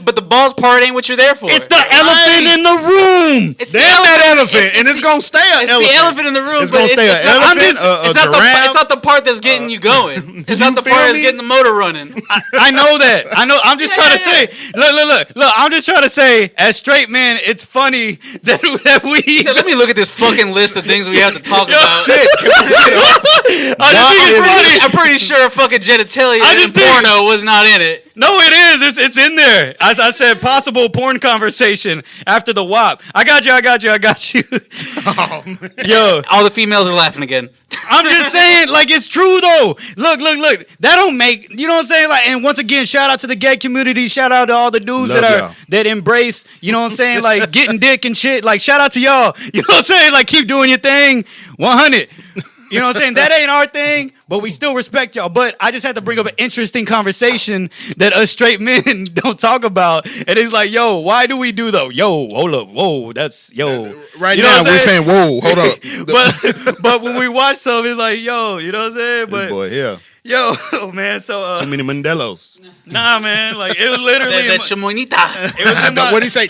but the balls part ain't what you're there for. It's the elephant in the room. It's Damn that elephant, and it's gonna stay an It's elephant. the elephant in the room. It's gonna stay an elephant. It's not the part that's getting you going. It's not the feel part that's me? getting the motor running. I know that. I know. I'm just trying to say. Look. I'm just trying to say, as straight men, it's funny that we. He said, let me look at this fucking list of things we have to talk about. Shit. I'm pretty sure fucking genitalia in porno was not in it. No, it is. It's in there. As I said, possible porn conversation after the WAP. I got you. Oh, Yo, all the females are laughing again. I'm just saying, like, it's true though. Look. That don't make, you know what I'm saying? Like, and once again, shout out to the gay community. Shout out to all the dudes that embrace, you know what I'm saying? Like, getting dick and shit. Like, shout out to y'all. You know what I'm saying? Like, keep doing your thing. 100. You know what I'm saying? That ain't our thing, but we still respect y'all. But I just had to bring up an interesting conversation that us straight men don't talk about. And it's like, yo, why do we do though? Yo, hold up, whoa, that's yo. Right you know now we're saying, whoa, hold up. but when we watch something, it's like, yo, you know what I'm saying? But boy, yeah. Yo, man, so Too many Mandelos. Nah, man, like it was literally. That chamonita. It was in my, What did he say?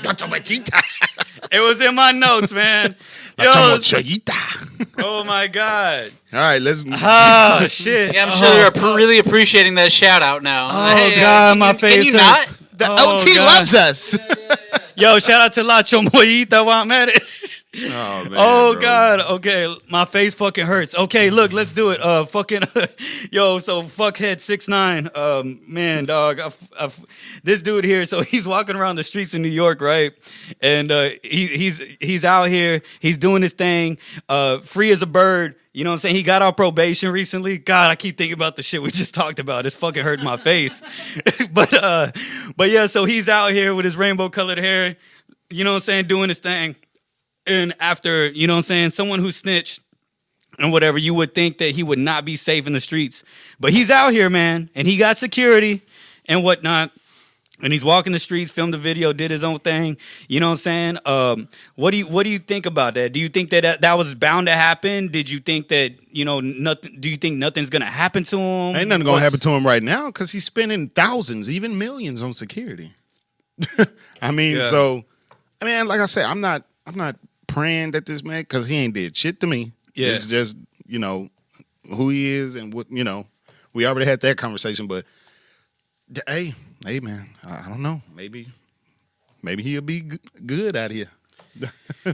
It was in my notes, man. Yo, oh my god. All right, let's. Oh shit. Yeah, I'm sure they're really appreciating that shout out now. Oh god, my face. Can you hurts. not? The Oh, LT God. loves us. Yo, shout out to La Chomoyita while I'm at it. Oh, man, Oh bro. god. Okay, my face fucking hurts. Okay, look, let's do it. Fucking yo, so fuckhead 6ix9ine. Man, dog. This dude here, so he's walking around the streets in New York, right? And he's out here, he's doing his thing, free as a bird. You know what I'm saying? He got off probation recently. God, I keep thinking about the shit we just talked about. It's fucking hurting my face. But yeah, so he's out here with his rainbow colored hair, you know what I'm saying, doing his thing. And after, you know what I'm saying, someone who snitched and whatever, you would think that he would not be safe in the streets. But he's out here, man, and he got security and whatnot. And he's walking the streets, filmed a video, did his own thing. You know what I'm saying? What do you think about that? Do you think that was bound to happen? Did you think that, you know, nothing? Do you think nothing's gonna happen to him? Ain't nothing gonna happen to him right now because he's spending thousands, even millions on security. I mean, like I said, I'm not praying that this man, because he ain't did shit to me. Yeah. It's just, you know, who he is and what, you know, we already had that conversation, but hey man, I don't know. Maybe he'll be good out here.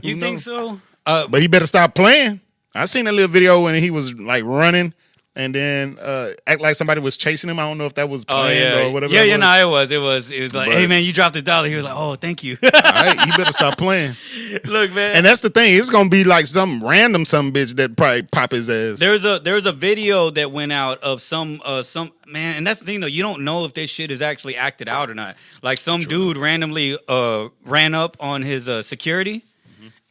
You think so? But he better stop playing. I seen that little video when he was like running and then act like somebody was chasing him. I don't know if that was planned or whatever. Yeah, no, it was. It was like, hey man, you dropped $1. He was like, oh, thank you. All right, he better stop playing. Look, man. And that's the thing. It's gonna be like some bitch that probably pop his ass. There's a video that went out of some man, and that's the thing though. You don't know if this shit is actually acted out or not. Like some dude randomly ran up on his security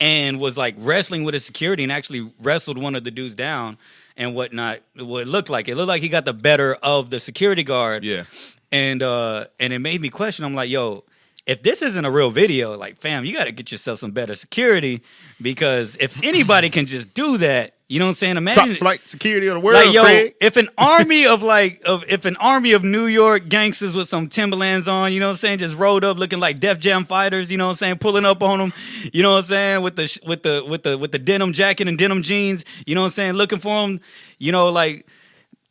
and was like wrestling with his security and actually wrestled one of the dudes down and whatnot. What it looked like he got the better of the security guard. Yeah. And it made me question. I'm like, yo, if this isn't a real video, like, fam, you got to get yourself some better security, because if anybody can just do that, you know what I'm saying? Imagine Top flight security of the world, like, yo, Craig. if an army of New York gangsters with some Timberlands on, you know what I'm saying, just rolled up looking like Def Jam fighters, you know what I'm saying, pulling up on them, you know what I'm saying, with the denim jacket and denim jeans, you know what I'm saying, looking for him, you know, like,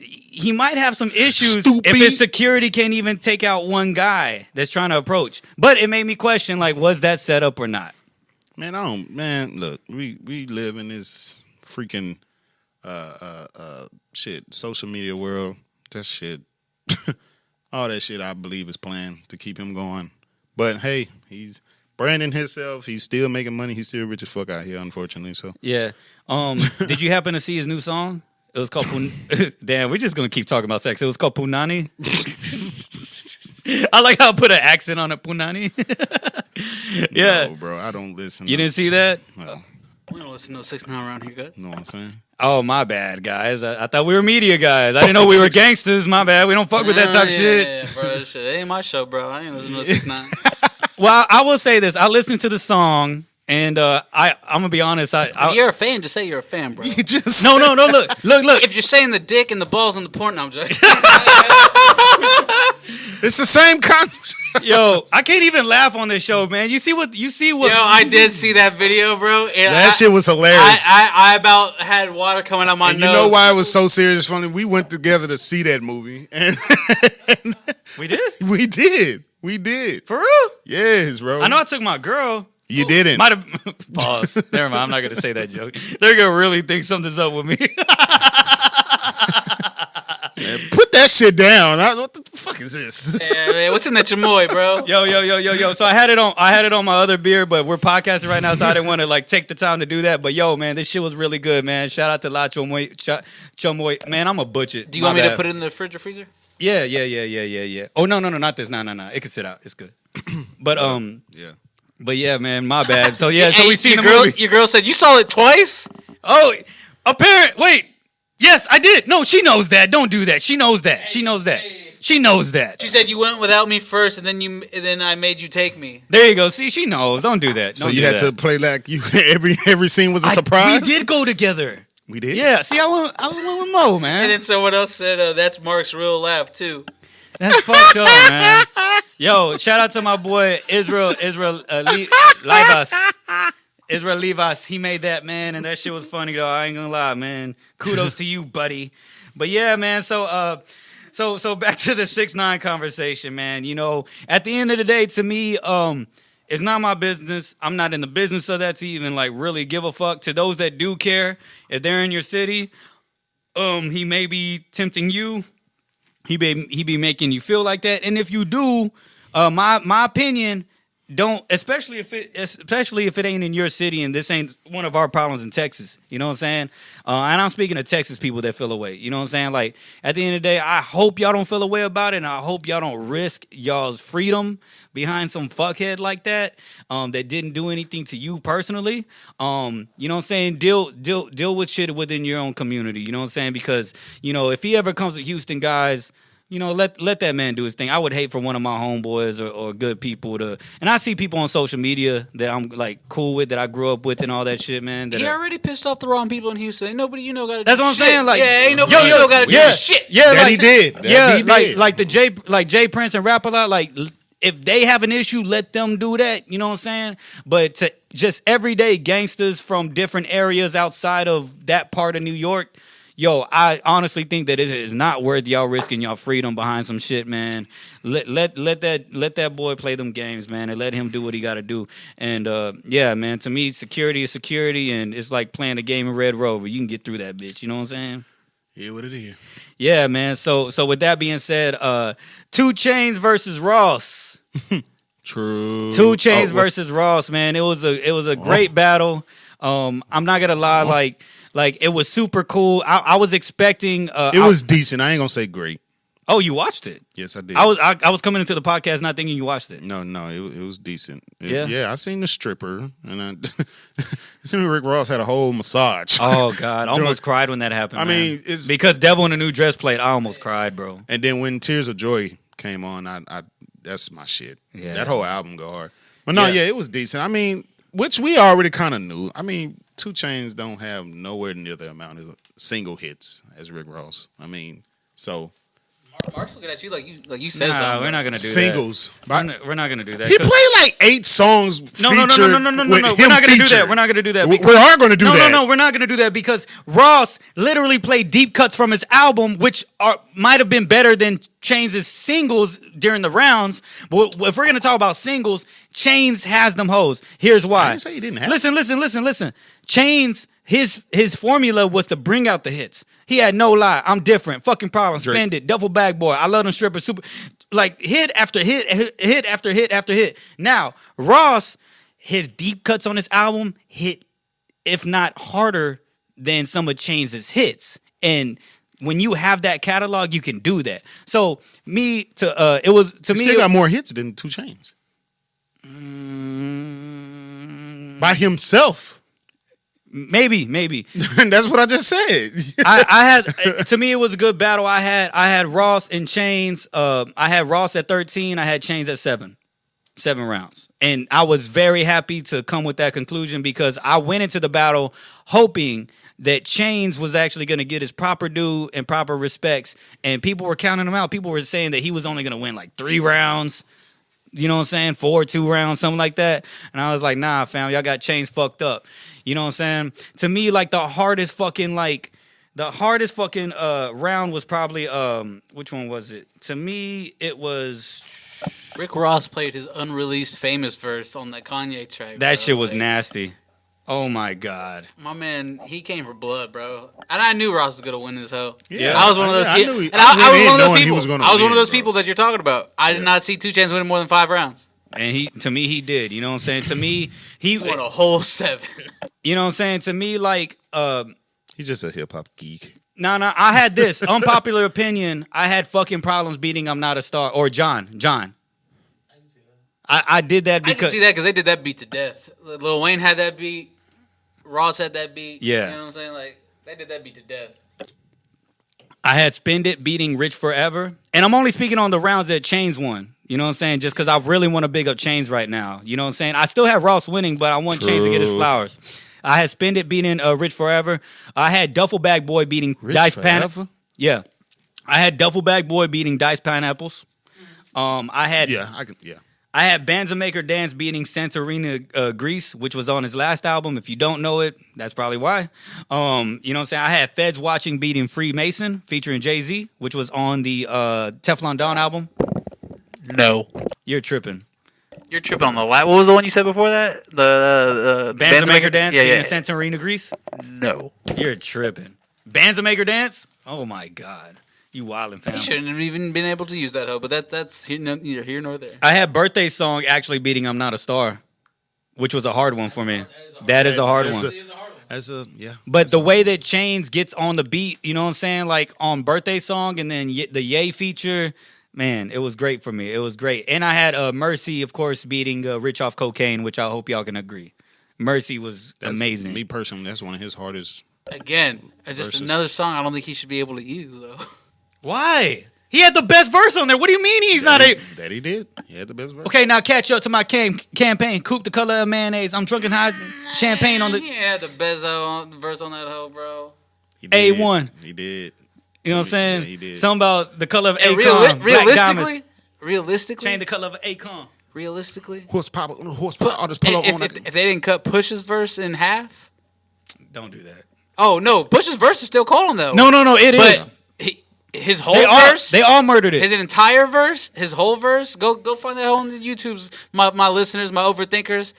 he might have some issues if his security can't even take out one guy that's trying to approach. But it made me question, like, was that set up or not? Man, look, we live in this freaking social media world. That shit, all that shit I believe is planned to keep him going. But hey, he's branding himself. He's still making money. He's still rich as fuck out here, unfortunately. So yeah. Did you happen to see his new song? It was called Damn, we're just gonna keep talking about sex. It was called Punani. I like how I put an accent on it, Punani. Yeah. No, bro, I don't listen. You didn't see that? No. We don't listen to 6ix9ine around here, good. Know what I'm saying? Oh, my bad, guys. I thought we were media guys. I didn't know we were gangsters. My bad. We don't fuck with that type of shit. Yeah, bro, that shit. It ain't my show, bro. I ain't listening to 6ix9ine. Well, I will say this. I listened to the song, and I'm gonna be honest. If you're a fan, just say you're a fan, bro. You just No. Look. If you're saying the dick and the balls and the porn, no, I'm joking. It's the same concept. Yo, I can't even laugh on this show, man. You see what? Yo, I did see that video, bro. That shit was hilarious. I about had water coming out my and nose. you know why it was so serious funny? We went together to see that movie. And We did? we did. We did. For real? Yes, bro. I know I took my girl. You didn't. Might have pause. Never mind. I'm not gonna say that joke. They're gonna really think something's up with me. Man, put that shit down. What the fuck is this? Yeah, man, what's in that chamoy, bro? Yo. So I had it on my other beer, but we're podcasting right now, so I didn't want to like take the time to do that. But yo, man, this shit was really good, man. Shout out to La Chamoy. Man, I'm a butcher. Do you want me to put it in the fridge or freezer? Yeah. Oh no, not this. No. It can sit out. It's good. But Yeah. But yeah, man, my bad. So yeah, so we seen the girl, movie. Your girl said you saw it twice. Oh, wait. Yes, I did. No, she knows that. Don't do that. She knows that. She knows that. She knows that. She said you went without me first, and then I made you take me. There you go. See, she knows. Don't do that. So you had to play like you every scene was a surprise. We did go together. We did. Yeah. See, I went with Mo, man. And then someone else said that's Mark's real laugh too. That's fucked up, man. Yo, shout out to my boy Israel Livas. Israel Livas, he made that, man, and that shit was funny though. I ain't gonna lie, man. Kudos to you, buddy. But yeah, man. So back to the 6ix9ine conversation, man. You know, at the end of the day, to me, it's not my business. I'm not in the business of that to even like really give a fuck. To those that do care, if they're in your city, he may be tempting you. He be making you feel like that, and if you do, my opinion, don't, especially if it ain't in your city and this ain't one of our problems in Texas. You know what I'm saying? And I'm speaking to Texas people that feel away. You know what I'm saying? Like at the end of the day, I hope y'all don't feel away about it, and I hope y'all don't risk y'all's freedom behind some fuckhead like that that didn't do anything to you personally. You know what I'm saying? Deal with shit within your own community. You know what I'm saying? Because you know if he ever comes to Houston, guys. You know, let that man do his thing. I would hate for one of my homeboys or good people to, and I see people on social media that I'm like cool with, that I grew up with, and all that shit, man. That he already pissed off the wrong people in Houston. Ain't nobody you know got to do that's what I'm shit. saying. Like, ain't nobody you know got to do shit. Yeah, that like, he did. That he did. Like Jay Prince and Rap A Lot. Like, if they have an issue, let them do that. You know what I'm saying? But to just everyday gangsters from different areas outside of that part of New York. Yo, I honestly think that it is not worth y'all risking y'all freedom behind some shit, man. Let that boy play them games, man, and let him do what he got to do. And yeah, man, to me, security is security, and it's like playing a game of Red Rover. You can get through that bitch. You know what I'm saying? Yeah, what it is. Yeah, man. So with that being said, 2 Chainz versus Ross. True. 2 Chainz versus Ross, man. It was a great battle. I'm not gonna lie, like it was super cool. I was expecting. It was decent. I ain't gonna say great. Oh, you watched it? Yes, I did. I was coming into the podcast not thinking you watched it. No, it was decent. Yeah? I seen the stripper, and I seen Rick Ross had a whole massage. Oh God, I almost cried when that happened. I man. mean, it's because Devil in a New Dress played. I almost cried, bro. And then when Tears of Joy came on, I that's my shit. Yeah. That whole album go hard. But no, yeah, it was decent. I mean, which we already kind of knew. I mean, 2 Chainz don't have nowhere near the amount of single hits as Rick Ross. I mean, so Mark's looking at you like you said Nah, something. we're not gonna do singles. that. We're not gonna do that. He played like 8 songs. No. We're not gonna do that. We're not gonna do that. We are gonna do that. No. We're not gonna do that because Ross literally played deep cuts from his album, which might have been better than Chainz' singles during the rounds. But if we're gonna talk about singles, Chainz has them hoes. Here's why. I didn't say he didn't have. Listen. Chainz, his formula was to bring out the hits. He had No Lie, I'm Different, Fucking Problem, Drake. Spend It, Duffel Bag Boy, I Love Them Strippers, Super, like hit after hit, hit after hit after hit. Now, Ross, his deep cuts on his album hit, if not harder than some of Chainz's hits. And when you have that catalog, you can do that. So He still got more hits than 2 Chainz. By himself. Maybe. That's what I just said. I had, to me, it was a good battle. I had Ross and Chainz. I had Ross at 13. I had Chainz at 7 rounds. And I was very happy to come with that conclusion because I went into the battle hoping that Chainz was actually going to get his proper due and proper respects. And people were counting him out. People were saying that he was only going to win like 3 rounds. You know what I'm saying? 4 2 rounds, something like that. And I was like, nah, fam, y'all got Chainz fucked up. You know what I'm saying? To me, like the hardest fucking round was probably which one was it? To me, it was Rick Ross played his unreleased famous verse on that Kanye track. That bro. shit was Like, nasty. Oh my god. My man, he came for blood, bro. And I knew Ross was gonna win this hoe. Yeah. I was one of those I people. knew he- And I I went was in one of those knowing he people. was gonna I was one of win, those bro. people that you're talking about. I did not see 2 Chainz winning more than 5 rounds. And to me, he did. You know what I'm saying? To me, He won a whole 7. you know what I'm saying? To me, like, He's just a hip hop geek. no, I had this unpopular opinion. I had fucking problems beating I'm Not a Star or John. I did that I can because see that because they did that beat to death. Lil Wayne had that beat. Ross had that beat. Yeah. You know what I'm saying? Like, they did that beat to death. I had Spend It beating Rich Forever. And I'm only speaking on the rounds that Chainz won. You know what I'm saying? Just because I really want to big up Chainz right now. You know what I'm saying? I still have Ross winning, but I want Chainz to get his True. flowers. I had Spend It beating Rich Forever. I had Duffel Bag Boy beating Dice Pineapple. Forever? Yeah. I had Duffel Bag Boy beating Dice Pineapples. I had Yeah, I can. Yeah. I had Banza Maker Dance beating Santorina Grease, which was on his last album. If you don't know it, that's probably why. You know what I'm saying? I had Feds Watching beating Freemason featuring Jay-Z, which was on the Teflon Don album. No. You're tripping. You're tripping on the last. What was the one you said before that? The Banza Maker Dance Yeah, beating yeah. Santorina Grease? No. You're tripping. Banza Maker Dance? Oh my God. You wildin' fam. He shouldn't have even been able to use that hoe, but that's neither here nor there. I had Birthday Song actually beating I'm Not a Star, which was a hard one for me. That is a hard That's one. Yeah. But the way that Chainz gets on the beat, you know what I'm saying? Like on Birthday Song and then the Ye feature, man, it was great for me. It was great. And I had Mercy, of course, beating Rich Off Cocaine, which I hope y'all can agree. Mercy was amazing. Me personally, that's one of his hardest. Again, just Versus. another song I don't think he should be able to use, though. Why? He had the best verse on there. What do you mean he's not a... That he did. He had the best verse. Okay, now catch up to my campaign. Coupe the color of mayonnaise. I'm drunk and high. Champagne on the... He had the best verse on that hoe, bro. He did. A1. He did. You know what I'm saying? Yeah, he did. Something about the color of And Akon. Black diamonds. realistically, Change the color of Akon. realistically, Horsepower. I'll just pull up on if that. they didn't cut Push's verse in half, Don't do that. oh no, Push's verse is still calling though. No, it is. But his whole They verse, all murdered it. his entire verse, his whole verse. Go find that hoe on the YouTube's. My listeners, my overthinkers.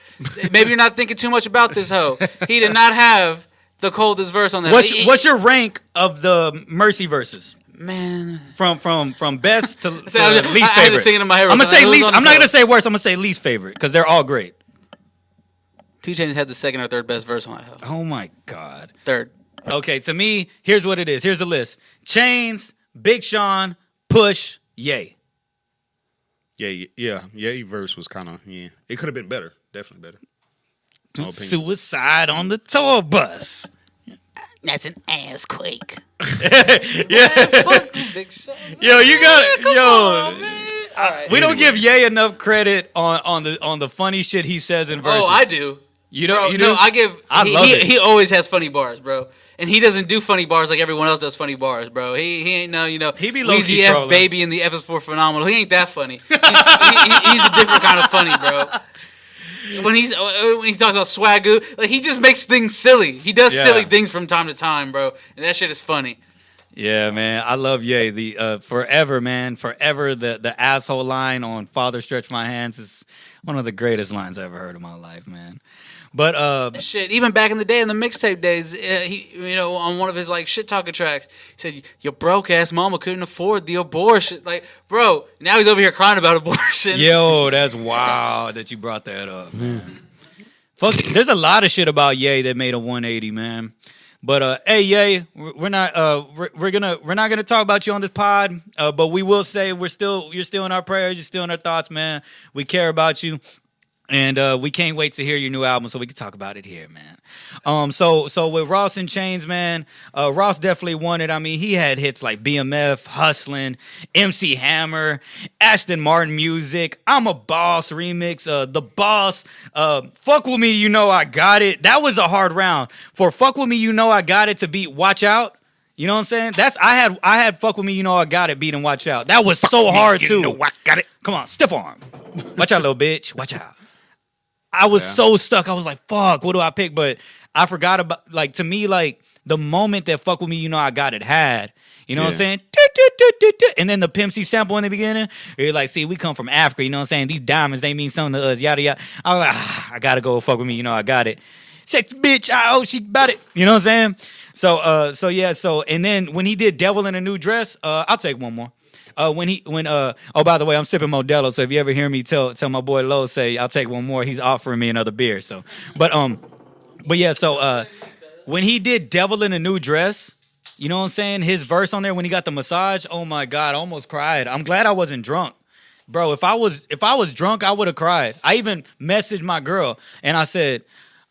Maybe you're not thinking too much about this hoe. He did not have the coldest verse on that. What's your rank of the Mercy verses? Man? From best to I had to least sing favorite? it in my head. I'm gonna say Who's least. on I'm the not gonna show? say worst. I'm gonna say least favorite because they're all great. 2 Chainz had the second or third best verse on that hoe. Oh my God. Third. Okay, to me, here's what it is. Here's the list: Chainz, Big Sean, Push, Ye. Yeah. Verse was kind of It could have been better. Definitely better. My opinion. Suicide on the tour bus. That's an ass quake. Big Sean. Yo, you got it. Yo. All right. We don't give Ye enough credit on the funny shit he says in verses. Oh, I do. You don't. Bro, You do. no, I give. I love it. He always has funny bars, bro. And he doesn't do funny bars like everyone else does funny bars, bro. He ain't no, He be low-key Weezy F trolling. Baby and the F is for phenomenal. He ain't that funny. He's a different kind of funny, bro. When he talks about swagoo, like he just makes things silly. He does Yeah. silly things from time to time, bro. And that shit is funny. Yeah, man, I love Ye. The forever, man, forever. The asshole line on "Father Stretch My Hands" is one of the greatest lines I ever heard in my life, man. But Shit, even back in the day, in the mixtape days, he, on one of his like shit talking tracks, he said, "Your broke ass mama couldn't afford the abortion." Like, bro, now he's over here crying about abortion. yo, that's wild that you brought that up, man. Fuck, there's a lot of shit about Ye that made a 180, man. But hey, Ye, we're not gonna talk about you on this pod. But we will say you're still in our prayers, you're still in our thoughts, man. We care about you. And we can't wait to hear your new album so we can talk about it here, man. So with Ross and Chainz, man, Ross definitely won it. I mean, he had hits like BMF, Hustlin', MC Hammer, Ashton Martin Music, I'm a Boss remix, The Boss, Fuck With Me, You Know I Got It. That was a hard round. For Fuck With Me, You Know I Got It to beat Watch Out. You know what I'm saying? I had Fuck With Me, You Know I Got It beating Watch Out. That was so hard too. You know I got it. Come on, stiff arm. Watch out, little bitch. Watch out. I was so stuck. I was like, fuck, what do I pick? But I forgot about, like, to me, like, the moment that Fuck With Me, You Know I Got It had, you know what I'm saying? and then the Pimp C sample in the beginning. You're like, see, we come from Africa, you know what I'm saying? These diamonds, they mean something to us, yada yada. I was like, I gotta go fuck with me, you know, I got it. Sex bitch, she got it. You know what I'm saying? So and then when he did Devil in a New Dress, I'll take one more. By the way, I'm sipping Modelo, so if you ever hear me tell my boy Lo, say I'll take one more, he's offering me another beer. So when he did Devil in a New Dress, you know what I'm saying? His verse on there when he got the massage, oh my God, I almost cried. I'm glad I wasn't drunk. Bro, if I was drunk, I would have cried. I even messaged my girl and I said,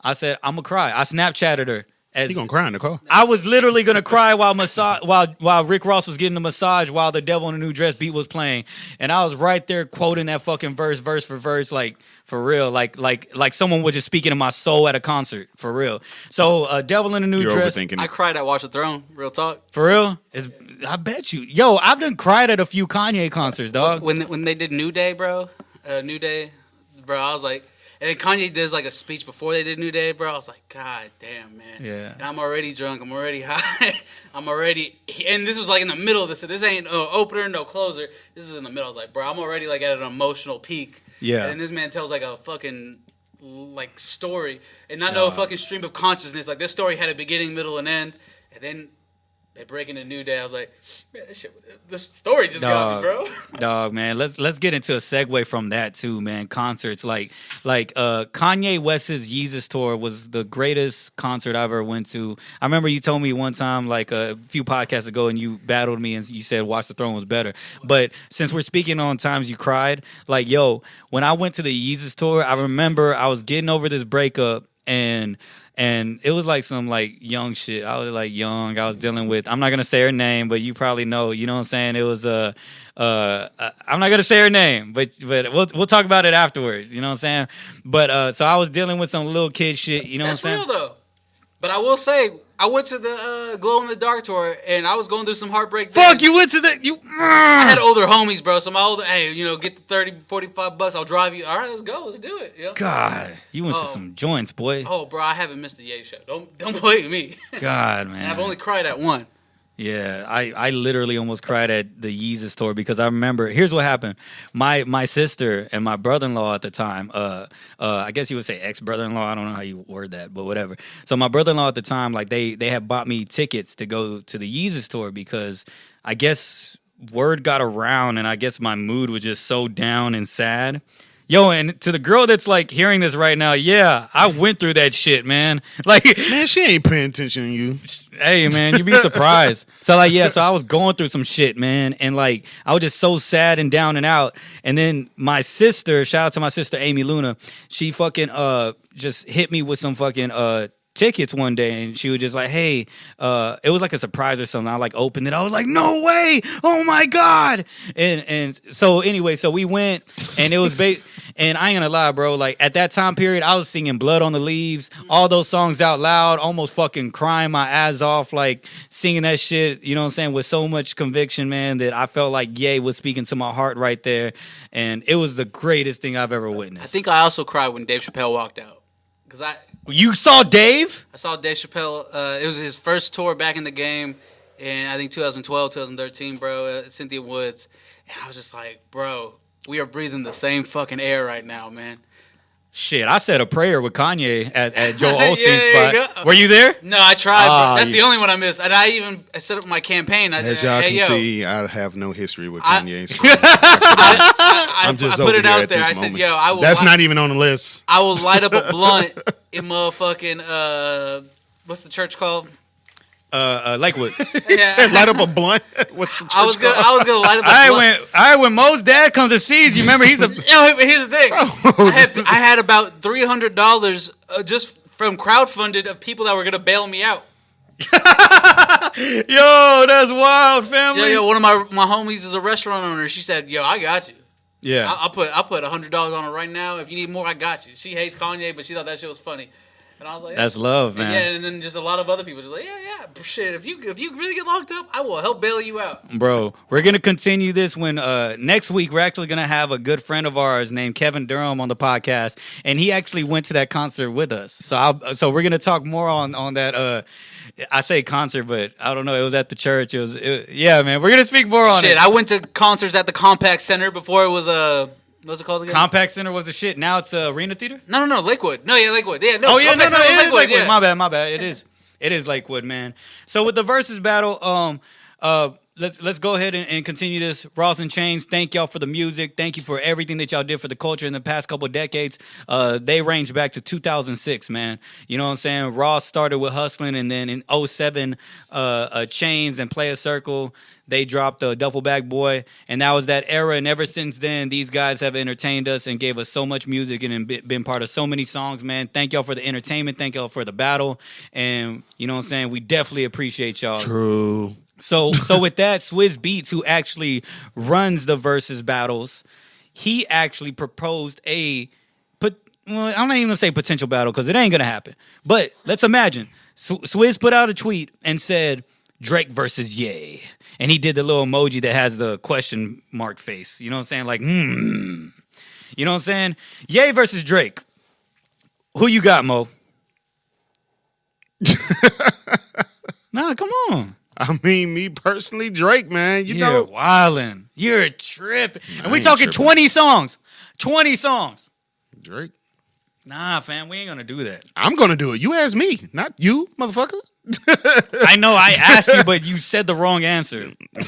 I'm gonna cry. I Snapchatted her. You gonna cry in the car? I was literally gonna cry while Rick Ross was getting the massage while the Devil in a New Dress beat was playing, and I was right there quoting that fucking verse for verse, like for real, like someone was just speaking to my soul at a concert, for real. So Devil in a New Dress. I cried at Watch the Throne. Real talk. For real? I bet you. Yo, I've done cried at a few Kanye concerts, dog. When they did New Day, bro, I was like. And then Kanye does like a speech before they did New Day, bro. I was like, God damn, man. Yeah. And I'm already drunk. I'm already high. And this was like in the middle of this. So this ain't no opener, no closer. This is in the middle. I was like, bro, I'm already like at an emotional peak. Yeah. And then this man tells like a fucking like story. And not no fucking stream of consciousness. Like this story had a beginning, middle, and end. And then they break into New Day. I was like, man, this story just got me, bro. Dog, man. Let's get into a segue from that too, man. Concerts like Kanye West's Yeezus tour was the greatest concert I ever went to. I remember you told me one time, like a few podcasts ago, and you battled me and you said Watch the Throne was better. But since we're speaking on times you cried, like yo, when I went to the Yeezus tour, I remember I was getting over this breakup and it was like some like young shit. I was like young. I was dealing with. I'm not gonna say her name, but you probably know. You know what I'm saying? It was I'm not gonna say her name, but we'll talk about it afterwards. You know what I'm saying? But so I was dealing with some little kid shit. You know That's what I'm saying? Real though. But I will say, I went to the Glow in the Dark tour, and I was going through some heartbreak. Fuck, you went to the I had older homies, bro. So my older, hey, get the 30, 45 bucks. I'll drive you. All right, let's go. Let's do it. Yeah. God, you went to some joints, boy. Oh, bro, I haven't missed the Ye show. Don't blame me. God, man. And I've only cried at one. Yeah, I literally almost cried at the Yeezus tour because I remember. Here's what happened: my sister and my brother-in-law at the time. I guess you would say ex-brother-in-law. I don't know how you word that, but whatever. So my brother-in-law at the time, like they had bought me tickets to go to the Yeezus tour because I guess word got around, and I guess my mood was just so down and sad. Yo, and to the girl that's like hearing this right now, yeah, I went through that shit, man. Like, man, she ain't paying attention to you. Hey, man, you'd be surprised. So I was going through some shit, man, and like I was just so sad and down and out. And then my sister, shout out to my sister Amy Luna, she fucking just hit me with some fucking tickets one day, and she was just like, hey, it was like a surprise or something. I like opened it. I was like, no way. Oh my God. And so anyway, so we went, and it was and I ain't gonna lie, bro, like at that time period, I was singing Blood on the Leaves, all those songs out loud, almost fucking crying my ass off, like singing that shit, you know what I'm saying, with so much conviction, man, that I felt like Ye was speaking to my heart right there. And it was the greatest thing I've ever witnessed. I think I also cried when Dave Chappelle walked out. You saw Dave? I saw Dave Chappelle. It was his first tour back in the game in, I think, 2012, 2013, bro, Cynthia Woods. And I was just like, bro, we are breathing the same fucking air right now, man. Shit, I said a prayer with Kanye at Joel Osteen's spot. You Were you there? No, I tried, bro. That's the only one I missed. And I set up my campaign. As y'all can see, I have no history with Kanye. So I'm just I put over it here out at there. this I moment. said, yo, I will. That's not even on the list. I will light up a blunt in motherfucking, what's the church called? Lakewood. He said light up a blunt. What's the church I was gonna light up a blunt. All right, when Mo's dad comes and sees you, remember he's a... Yo, but here's the thing. I had about $300 just from crowdfunded of people that were going to bail me out. Yo, that's wild, family. Yo, one of my homies is a restaurant owner. She said, yo, I got you. Yeah. I'll put $100 on it right now. If you need more, I got you. She hates Kanye, but she thought that shit was funny. And I was like, That's love, man. Yeah, and then just a lot of other people just like, yeah, shit. If you really get locked up, I will help bail you out. Bro, we're gonna continue this when next week we're actually gonna have a good friend of ours named Kevin Durham on the podcast, and he actually went to that concert with us. So we're gonna talk more on that. I say concert, but I don't know. It was at the church. Yeah, man. We're gonna speak more on it. Shit, I went to concerts at the Compact Center before it was what's it called again? Compact Center was the shit. Now it's Arena Theater. No, Lakewood. No, yeah, Lakewood. Yeah, no. Oh yeah, no, Compact Center it was is Lakewood. Yeah. My bad. It is Lakewood, man. So with the versus battle, let's go ahead and continue this. Ross and Chains, thank y'all for the music. Thank you for everything that y'all did for the culture in the past couple of decades. They range back to 2006, man. You know what I'm saying? Ross started with Hustling, and then in 2007, Chains and Play a Circle. They dropped the Duffel Bag Boy, and that was that era. And ever since then, these guys have entertained us and gave us so much music and been part of so many songs, man. Thank y'all for the entertainment. Thank y'all for the battle. And you know what I'm saying? We definitely appreciate y'all. True. Mm-hmm. So with that, Swizz Beats, who actually runs the versus battles, he actually proposed I'm not even gonna say potential battle because it ain't gonna happen. But let's imagine Swizz put out a tweet and said Drake versus Ye, and he did the little emoji that has the question mark face. You know what I'm saying? Like, You know what I'm saying? Ye versus Drake. Who you got, Mo? Nah, come on. I mean, me personally, Drake, man. You know, wildin'. You're a trip. And we ain't talking tripping. 20 songs. 20 songs. Drake. Nah, fam, we ain't gonna do that. I'm gonna do it. You asked me, not you, motherfucker. I know I asked you, but you said the wrong answer. I'm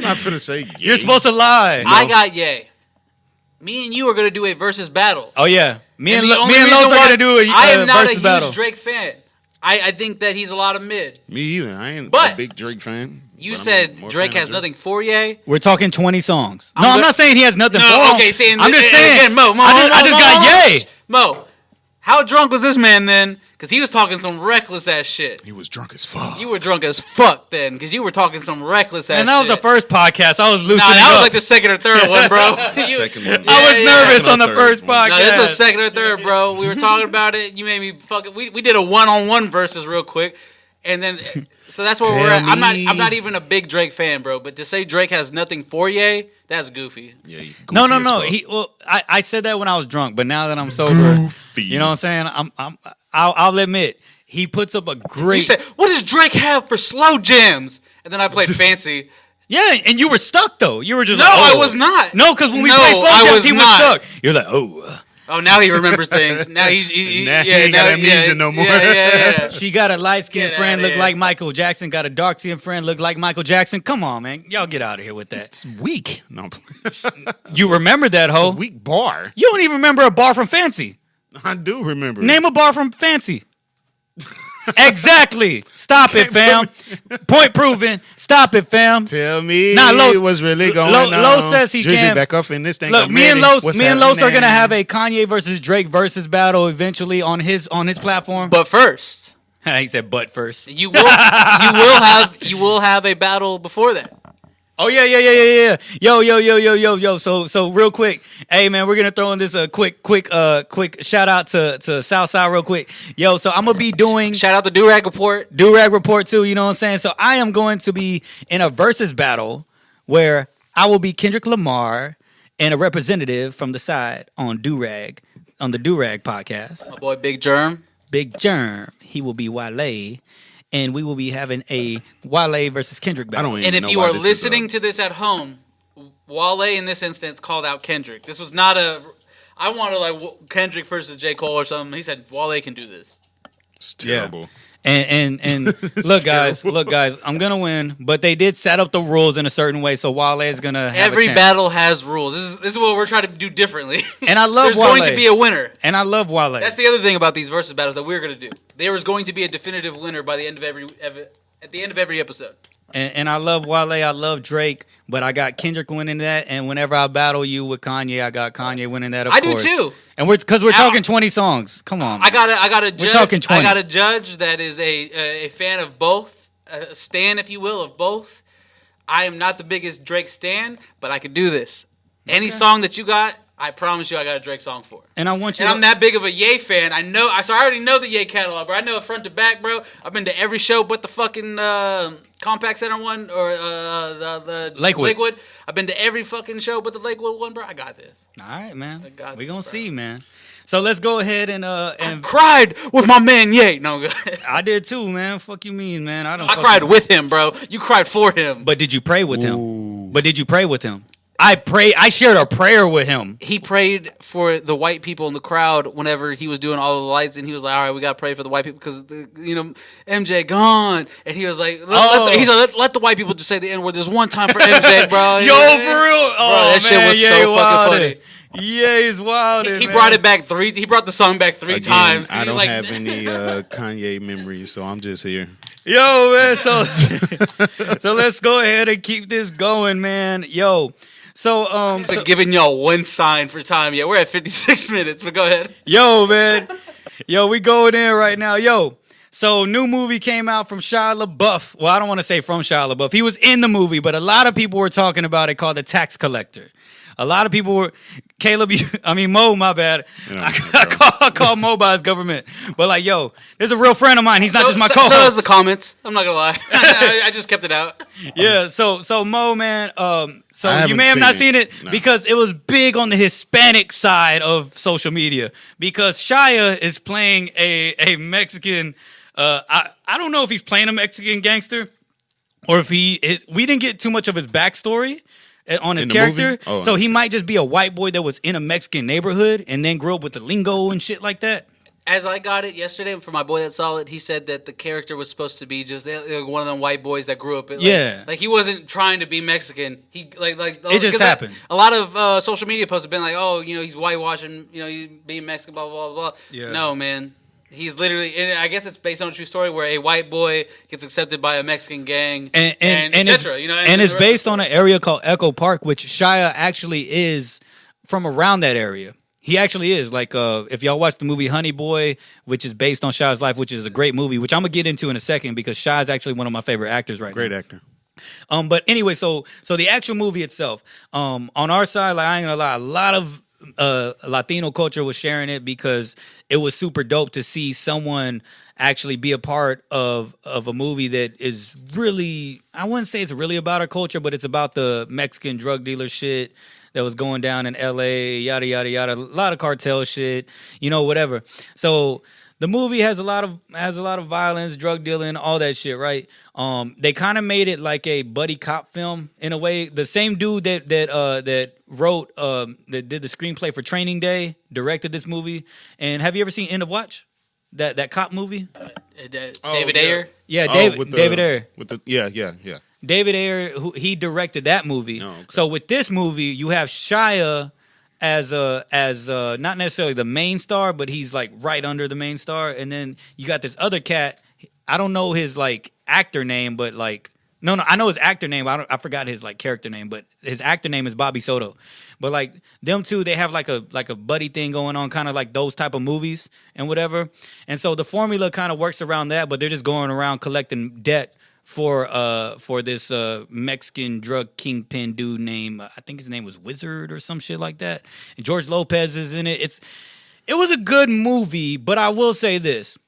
not finna say yeah. You're supposed to lie. I got Ye. Me and you are gonna do a versus battle. Oh yeah, me and the only Los reason are why gonna do a I am not a versus huge battle. Drake fan. I think that he's a lot of mid. Me either. I ain't But a big Drake fan. You but I'm said more Drake fan of has nothing for Ye. We're talking 20 songs. I'm No, I'm go- not saying he has nothing No, for him. okay, saying I'm just saying. again, Mo, I just got Ye. Mo, how drunk was this man then? Because he was talking some reckless ass shit. He was drunk as fuck. You were drunk as fuck then, because you were talking some reckless ass shit. And that was the first podcast. I was loosening Nah, that was up. like the second or third one, bro. Second one. I was Yeah, nervous second on or the third first one. podcast. No, this was second or third, bro. We were talking about it. You made me fucking. We did a one-on-one versus real quick, and then so that's where we're at. Tell I'm not me. even a big Drake fan, bro. But to say Drake has nothing for Ye, that's goofy. Yeah, you No. goofy as fuck. I said that when I was drunk, but now that I'm sober, Goofy. you know what I'm saying? I'll admit he puts up a great. You said, "What does Drake have for slow jams?" And then I played Fancy. Yeah, and you were stuck though. You were just No, like, oh. I was not. No, because when we No, played slow I jams, was he was not. stuck. You're like, oh. Oh, now he remembers things. Now he Now he ain't got amnesia no more. Yeah. She got a light skinned Get friend outta look here. like Michael Jackson. Got a dark skinned friend look like Michael Jackson. Come on, man, y'all get out of here with that. It's weak. No, You remember that, ho? weak bar. You don't even remember a bar from Fancy. I do remember. Name a bar from Fancy. Exactly. Stop it, fam. Point proven. Stop it, fam. Tell me Nah, Los- what's really going Lo- on. Los says he Drizzy can't- back up in this thing. Look, I'm me and ready. Los, What's me and Los are gonna happening? have a Kanye versus Drake versus battle eventually on his platform. But first, He said, "But first." you will have a battle before that. Oh yeah. Yo. So real quick, hey man, we're gonna throw in this quick shout out to Southside real quick. Yo, so I'm gonna be doing Shout out to Durag Report. Do-Rag Report too, you know what I'm saying? So I am going to be in a versus battle where I will be Kendrick Lamar and a representative from the side on Do-Rag, on the Do-Rag podcast. My boy Big Germ. Big Germ, he will be Wale, and we will be having a Wale versus Kendrick I battle. don't even And if know you why are this listening is to this at home, Wale in this instance called out Kendrick. This was not a. I wanted like Kendrick versus J. Cole or something. He said Wale can do this. It's terrible. And look guys, I'm gonna win, but they did set up the rules in a certain way, so Wale is gonna have Every a chance. battle has rules. This is what we're trying to do differently. And I love There's Wale. going to be a winner. And I love Wale. That's the other thing about these versus battles that we're going to do. There is going to be a definitive winner by the end of every episode. And I love Wale, I love Drake, but I got Kendrick winning that. And whenever I battle you with Kanye, I got Kanye winning that. Of I do course. too. And we're Now- talking 20 songs. Come on, I got a We're judge. talking 20. I got a judge that is a fan of both, a stan, if you will, of both. I am not the biggest Drake stan, but I could do this. Any song that you got, I promise you, I got a Drake song for it. And I want you. And I'm that big of a Ye fan. I already know the Ye catalog, bro. I know it front to back, bro. I've been to every show but the fucking Compact Center one or the Lakewood. I've been to every fucking show but the Lakewood one, bro. I got this. All right, man. We this, gonna bro. see, man. So let's go ahead and I cried with my man Ye. No, I did too, man. Fuck you mean, man? I cried with him, bro. You cried for him. But did you pray with him? I shared a prayer with him. He prayed for the white people in the crowd whenever he was doing all the lights, and he was like, "All right, we gotta pray for the white people because MJ gone." And he was like, "Let the white people just say the N word. There's one time for MJ, bro." Yo, for real? Bro, that shit was so fucking funny. Yeah, he's wild. He brought it back He brought the song back three times. I don't have any Kanye memories, so I'm just here. Yo, man. So let's go ahead and keep this going, man. Yo. So giving y'all one sign for time. Yeah, we're at 56 minutes, but go ahead. Yo, man. Yo, we going in right now. Yo. So new movie came out from Shia LaBeouf. Well, I don't want to say from Shia LaBeouf. He was in the movie, but a lot of people were talking about it, called The Tax Collector. A lot of people were Mo, my bad. I call Mo by his government. But like, yo, there's a real friend of mine. He's not just my co-host. So is the comments. I'm not gonna lie. I just kept it out. Yeah, so Mo, man, so you may have not seen it because it was big on the Hispanic side of social media because Shia is playing a Mexican I don't know if he's playing a Mexican gangster or if we didn't get too much of his backstory on his character. So he might just be a white boy that was in a Mexican neighborhood and then grew up with the lingo and shit like that. As I got it yesterday from my boy that saw it, he said that the character was supposed to be just one of them white boys that grew up. Like he wasn't trying to be Mexican. He like it just happened. A lot of social media posts have been like, oh, he's whitewashing, he's being Mexican, blah blah blah blah. Yeah. No, man. He's literally, and I guess it's based on a true story where a white boy gets accepted by a Mexican gang, and etc. And it's based on an area called Echo Park, which Shia actually is from around that area. He actually is. Like, if y'all watch the movie Honey Boy, which is based on Shia's life, which is a great movie, which I'm gonna get into in a second because Shia is actually one of my favorite actors right now. Great actor. But anyway, so the actual movie itself, on our side, like I ain't gonna lie, a lot of Latino culture was sharing it because it was super dope to see someone actually be a part of a movie that is really, I wouldn't say it's really about our culture, but it's about the Mexican drug dealer shit that was going down in LA, yada yada yada, a lot of cartel shit, whatever. So the movie has a lot of violence, drug dealing, all that shit, right? They kind of made it like a buddy cop film in a way. The same dude that wrote that did the screenplay for Training Day directed this movie. And have you ever seen End of Watch? That cop movie? David Ayer? Yeah, David Ayer. Yeah. David Ayer, he directed that movie. Oh, okay. So with this movie, you have Shia as not necessarily the main star, but he's like right under the main star, and then you got this other cat. I don't know his like actor name, but like no, I know his actor name. I forgot his like character name, but his actor name is Bobby Soto. But like them two, they have like a buddy thing going on, kind of like those type of movies and whatever. And so the formula kind of works around that, but they're just going around collecting debt for this Mexican drug kingpin dude named I think his name was Wizard or some shit like that. And George Lopez is in it. It was a good movie, but I will say this,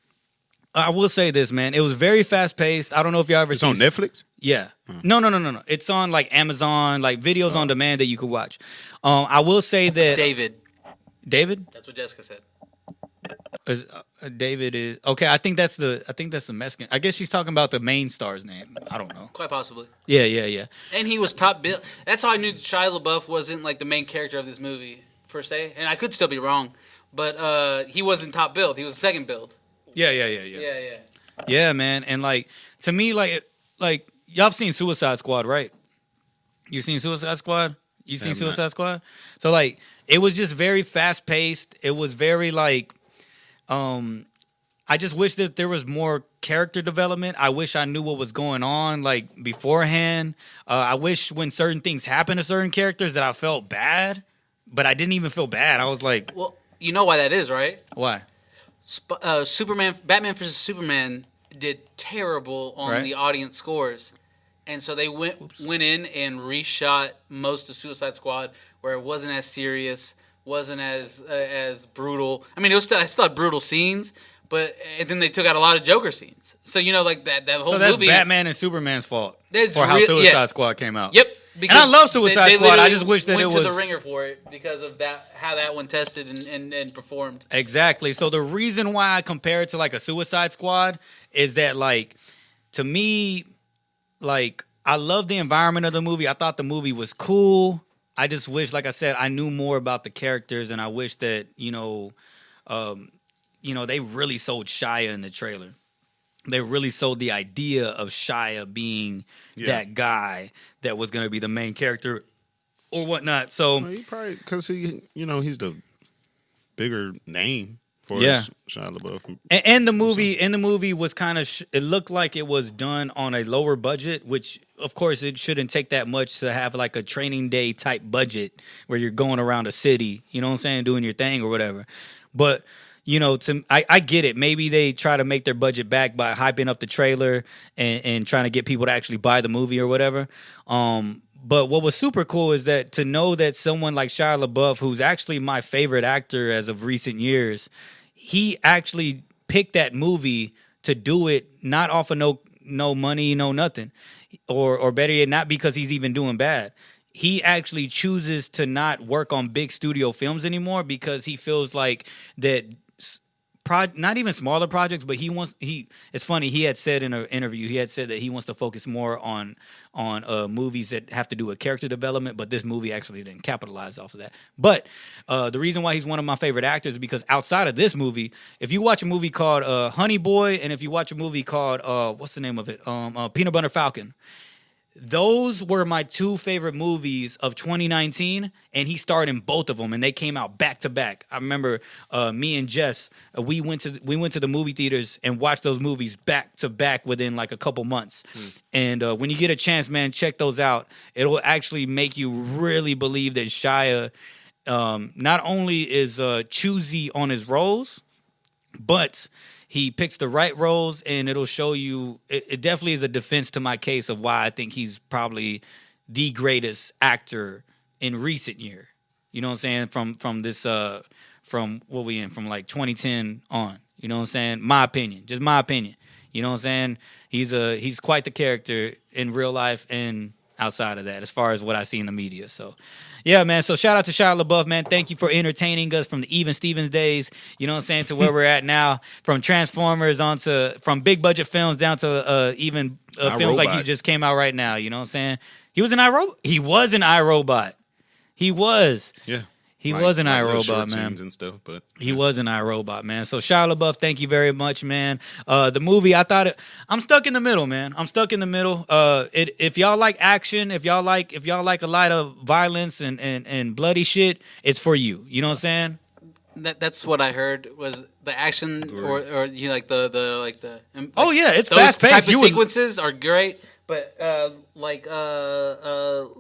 man. It was very fast paced. I don't know if y'all ever seen. It's on Netflix? Yeah. No. It's on like Amazon, like videos on demand that you could watch. I will say that David. That's what Jessica said. David is okay. I think that's the Mexican. I guess she's talking about the main star's name. I don't know. Quite possibly. Yeah. And he was top bill. That's how I knew Shia LaBeouf wasn't like the main character of this movie per se. And I could still be wrong, but he wasn't top billed. He was second billed. Yeah. Yeah, man. And like to me, like y'all have seen Suicide Squad, right? You seen Suicide Squad? You seen Suicide Squad? So like it was just very fast paced. It was very like I just wish that there was more character development. I wish I knew what was going on like beforehand. I wish when certain things happen to certain characters that I felt bad, but I didn't even feel bad. I was like, well, you know why that is, right? Why? Batman vs Superman did terrible on the audience scores, and so they went in and reshot most of Suicide Squad where it wasn't as serious. wasn't as brutal. I mean, I still had brutal scenes, but and then they took out a lot of Joker scenes. So like that whole So that's movie. Batman and Superman's fault It's for how real- Suicide yeah. Squad came out. Yep. And I love Suicide they Squad. I literally just wish that went it to was the ringer for it because of how that one tested and performed. Exactly. So the reason why I compare it to like a Suicide Squad is that like to me, like I love the environment of the movie. I thought the movie was cool. I just wish, like I said, I knew more about the characters, and I wish that they really sold Shia in the trailer. They really sold the idea of Shia being that guy that was going to be the main character or whatnot. So Well, he probably because he's the bigger name for Yeah. Shia LaBeouf. and the movie was kind of it looked like it was done on a lower budget, which of course it shouldn't take that much to have like a Training Day type budget where you're going around a city, you know what I'm saying, doing your thing or whatever. But I get it. Maybe they try to make their budget back by hyping up the trailer and trying to get people to actually buy the movie or whatever. But what was super cool is that to know that someone like Shia LaBeouf, who's actually my favorite actor as of recent years, he actually picked that movie to do it not off of no money, no nothing, or better yet, not because he's even doing bad. He actually chooses to not work on big studio films anymore because he feels like that. Not even smaller projects, but it's funny, he had said in an interview, he had said that he wants to focus more on movies that have to do with character development, but this movie actually didn't capitalize off of that. But the reason why he's one of my favorite actors is because outside of this movie, if you watch a movie called Honey Boy, and if you watch a movie called what's the name of it, Peanut Butter Falcon, those were my two favorite movies of 2019, and he starred in both of them, and they came out back to back. I remember me and Jess, we went to the movie theaters and watched those movies back to back within like a couple months. And when you get a chance, man, check those out. It'll actually make you really believe that Shia not only is choosy on his roles, but he picks the right roles, and it'll show you. It definitely is a defense to my case of why I think he's probably the greatest actor in recent year. You know what I'm saying? From this from what we in from like 2010 on. You know what I'm saying? My opinion, just my opinion. You know what I'm saying? He's quite the character in real life and outside of that, as far as what I see in the media. So. Yeah, man. So shout out to Shia LaBeouf, man. Thank you for entertaining us from the Even Stevens days, you know what I'm saying, to where we're at now. From Transformers from big budget films down to even films like you just came out right now, you know what I'm saying? He was an iRobot. He was an iRobot. He was. Yeah. He was an little iRobot, short man. scenes and stuff, but He was an iRobot, man. So Shia LaBeouf, thank you very much, man. The movie, I'm stuck in the middle, man. I'm stuck in the middle. If y'all like action, if y'all like a lot of violence and bloody shit, it's for you. You know what I'm saying? That's what I heard was the action or like the Oh yeah, it's those fast paced. type of sequences are great, but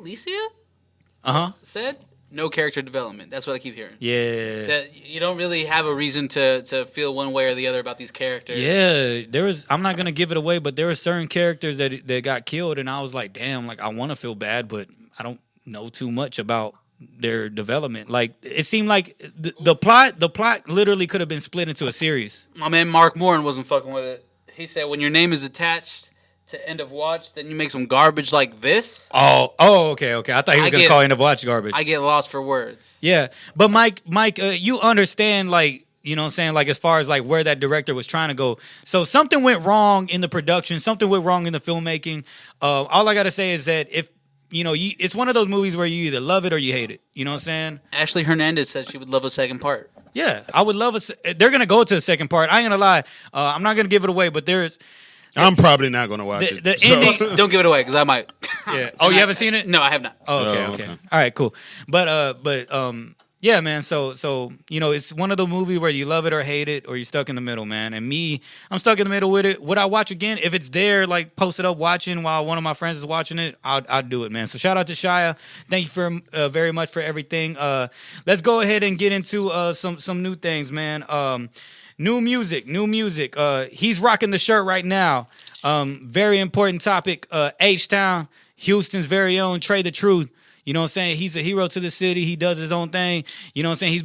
Licia said. No character development. That's what I keep hearing. Yeah. That you don't really have a reason to feel one way or the other about these characters. Yeah. I'm not gonna give it away, but there were certain characters that got killed, and I was like, damn, like I want to feel bad, but I don't know too much about their development. Like it seemed like the plot literally could have been split into a series. My man Mark Morin wasn't fucking with it. He said when your name is attached to End of Watch, then you make some garbage like this. Okay. I thought he was gonna call End of Watch garbage. I get lost for words. Yeah, but Mike, you understand, like, you know what I'm saying, like as far as like where that director was trying to go. So something went wrong in the production, something went wrong in the filmmaking. All I gotta say is that if it's one of those movies where you either love it or you hate it. You know what I'm saying? Ashley Hernandez said she would love a second part. Yeah, I would love they're gonna go to a second part. I ain't gonna lie. I'm not gonna give it away, but I'm probably not going to watch it. The ending, don't give it away because I might. Yeah. Oh, you haven't seen it? No, I have not. Oh, okay. All right, cool. But yeah, man. So it's one of the movies where you love it or hate it, or you're stuck in the middle, man. And me, I'm stuck in the middle with it. Would I watch again if it's there, like posted up watching while one of my friends is watching it? I'd do it, man. So shout out to Shia. Thank you for very much for everything. Let's go ahead and get into some new things, man. New music. He's rocking the shirt right now. Very important topic. H-Town, Houston's very own Trey the Truth. You know what I'm saying? He's a hero to the city. He does his own thing. You know what I'm saying? He's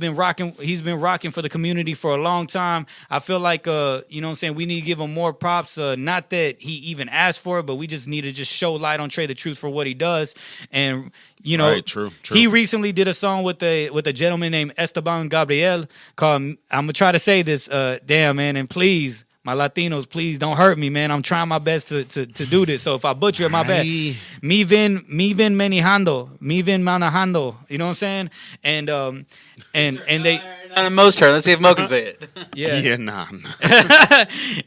been rocking for the community for a long time. I feel like you know what I'm saying, we need to give him more props. Not that he even asked for it, but we just need to just show light on Trey the Truth for what he does. And you know, right, true. He recently did a song with a gentleman named Esteban Gabriel called, I'm gonna try to say this, damn man, and please, my Latinos, please don't hurt me, man. I'm trying my best to do this. So if I butcher it, my bad. Mi ven manejando. You know what I'm saying? And they Not in Mo's turn. Let's see if Mo can say it. Yeah, nah.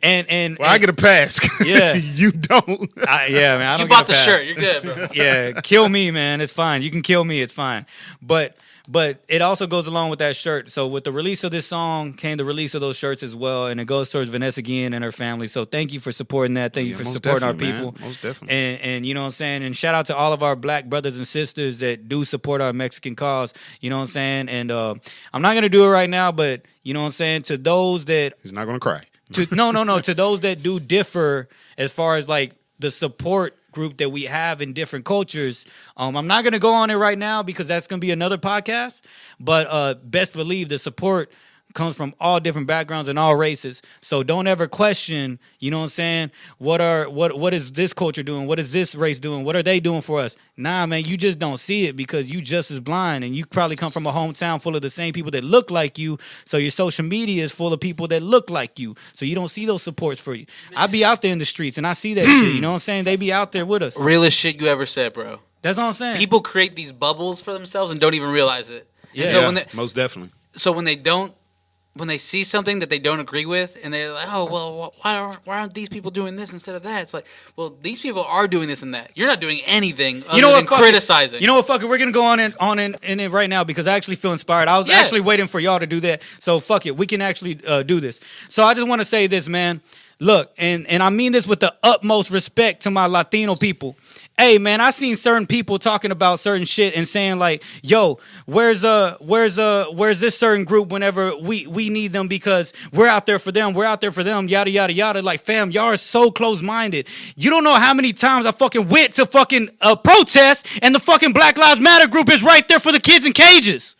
and Well, I get a pass. Yeah. You don't. Yeah, man. I don't You bought get a the pass. shirt. You're good, bro. Yeah, kill me, man. It's fine. You can kill me. It's fine. But it also goes along with that shirt. So with the release of this song came the release of those shirts as well, and it goes towards Vanessa Guillen and her family. So thank you for supporting that. Thank you for supporting our people. Man. Most definitely. And you know what I'm saying? And shout out to all of our black brothers and sisters that do support our Mexican cause. You know what I'm saying? And I'm not going to do it right now, but you know what I'm saying? To those that... He's not going to cry. No. To those that do differ as far as like the support group that we have in different cultures. I'm not going to go on it right now because that's going to be another podcast, but best believe the support comes from all different backgrounds and all races. So don't ever question, you know what I'm saying? What is this culture doing? What is this race doing? What are they doing for us? Nah, man, you just don't see it because you just as blind, and you probably come from a hometown full of the same people that look like you. So your social media is full of people that look like you. So you don't see those supports for you. I be out there in the streets and I see that shit. You know what I'm saying? They be out there with us. Realest shit you ever said, bro. That's what I'm saying. People create these bubbles for themselves and don't even realize it. Yeah. And so Yeah, most definitely. So when they see something that they don't agree with, and they're like, "Oh, well, why aren't these people doing this instead of that?" It's like, well, these people are doing this and that. You're not doing anything other than criticizing. You know what? Fuck it. We're gonna go on in it right now because I actually feel inspired. I was actually waiting for y'all to do that. So fuck it. We can actually do this. So I just want to say this, man. Look, and I mean this with the utmost respect to my Latino people. Hey, man, I seen certain people talking about certain shit and saying like, "Yo, where's this certain group whenever we need them because we're out there for them, yada yada yada." Like, fam, y'all are so close-minded. You don't know how many times I fucking went to fucking protest and the fucking Black Lives Matter group is right there for the kids in cages.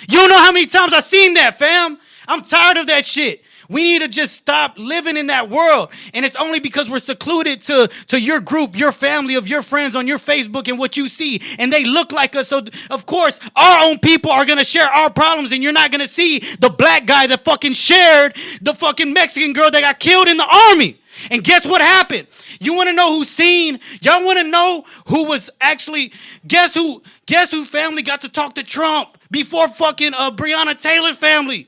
You don't know how many times I seen that, fam. I'm tired of that shit. We need to just stop living in that world. And it's only because we're secluded to your group, your family, of your friends on your Facebook and what you see. And they look like us. So, of course, our own people are going to share our problems. And you're not going to see the black guy that fucking shared the fucking Mexican girl that got killed in the army. And guess what happened? You want to know who's seen? Y'all want to know who was actually... Guess who family got to talk to Trump before fucking Breonna Taylor's family?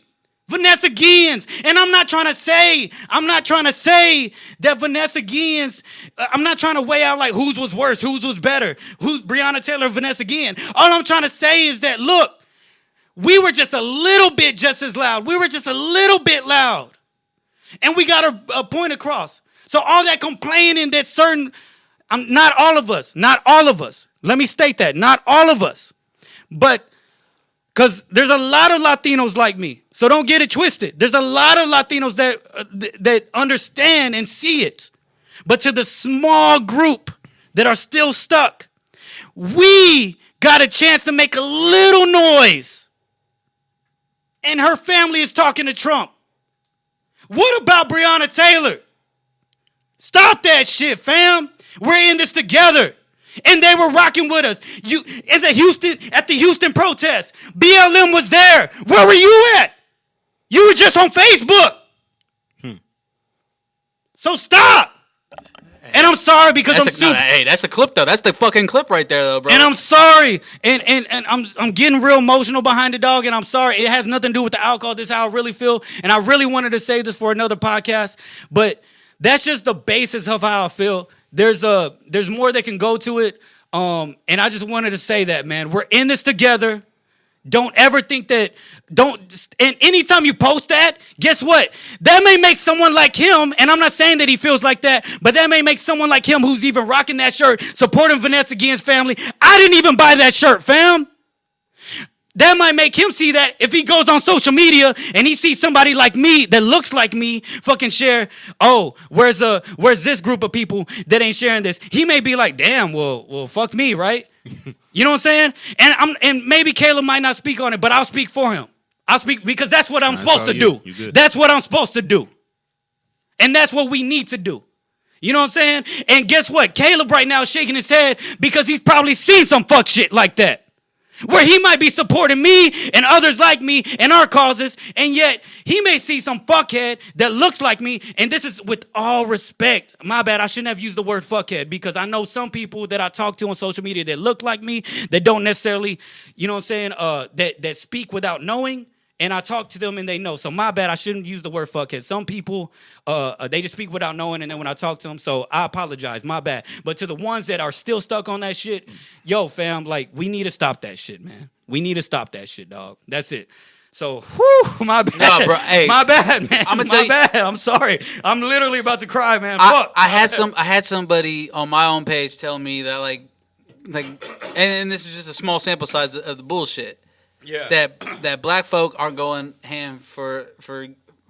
Vanessa Guillen's. And I'm not trying to say that Vanessa Guillen's, I'm not trying to weigh out like whose was worse, whose was better, who's Breonna Taylor or Vanessa Guillen. All I'm trying to say is that, look, we were just a little bit just as loud. We were just a little bit loud. And we got a point across. So all that complaining that certain, not all of us. Let me state that, not all of us. But because there's a lot of Latinos like me. So don't get it twisted. There's a lot of Latinos that understand and see it. But to the small group that are still stuck, we got a chance to make a little noise. And her family is talking to Trump. What about Breonna Taylor? Stop that shit, fam. We're in this together. And they were rocking with us. At the Houston protest, BLM was there. Where were you at? You were just on Facebook. So stop. And I'm sorry because hey, that's the clip though. That's the fucking clip right there though, bro. And I'm sorry. And I'm getting real emotional behind the dog, and I'm sorry. It has nothing to do with the alcohol. This is how I really feel. And I really wanted to save this for another podcast. But that's just the basis of how I feel. There's more that can go to it. And I just wanted to say that, man. We're in this together. Don't ever think that, and anytime you post that, guess what? That may make someone like him, and I'm not saying that he feels like that, but that may make someone like him who's even rocking that shirt, supporting Vanessa Guillen's family. I didn't even buy that shirt, fam. That might make him see that if he goes on social media and he sees somebody like me that looks like me fucking share, oh, where's this group of people that ain't sharing this? He may be like, damn, well, fuck me, right? You know what I'm saying? And maybe Caleb might not speak on it, but I'll speak for him. I'll speak because that's what I'm supposed to do. That's what I'm supposed to do. And that's what we need to do. You know what I'm saying? And guess what? Caleb right now is shaking his head because he's probably seen some fuck shit like that. Where he might be supporting me and others like me and our causes, and yet he may see some fuckhead that looks like me, and this is with all respect. My bad, I shouldn't have used the word fuckhead because I know some people that I talk to on social media that look like me, that don't necessarily, you know what I'm saying, that speak without knowing, and I talk to them and they know. So my bad, I shouldn't use the word fuckhead. Some people, they just speak without knowing, and then when I talk to them, so I apologize, my bad. But to the ones that are still stuck on that shit, yo, fam, like, we need to stop that shit, man. We need to stop that shit, dog. That's it. So, whew, my bad. No, bro, hey, my bad, man. I'm gonna tell you, bad. I'm sorry. I'm literally about to cry, man. I Fuck. I had somebody on my own page tell me that like, and this is just a small sample size of the bullshit. Yeah. That black folk aren't going ham for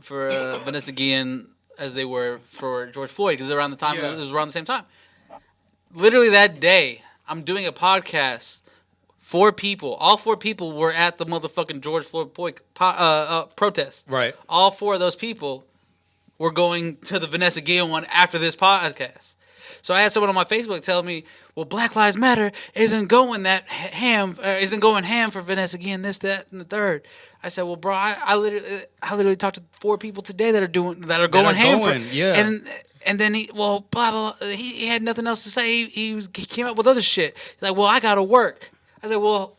Vanessa Guillen as they were for George Floyd because around the time it was around the same time. Literally that day, I'm doing a podcast. 4 people, all 4 people were at the motherfucking George Floyd protest. Right. All 4 of those people were going to the Vanessa Guillen one after this podcast. So I had someone on my Facebook tell me, "Well, Black Lives Matter isn't going ham for Vanessa Guillen, this, that, and the third." I said, "Well, bro, I literally talked to 4 people today that are going ham for, and then he, well, blah blah, blah. He had nothing else to say. He came up with other shit. He's like, well, I gotta work. I said, well,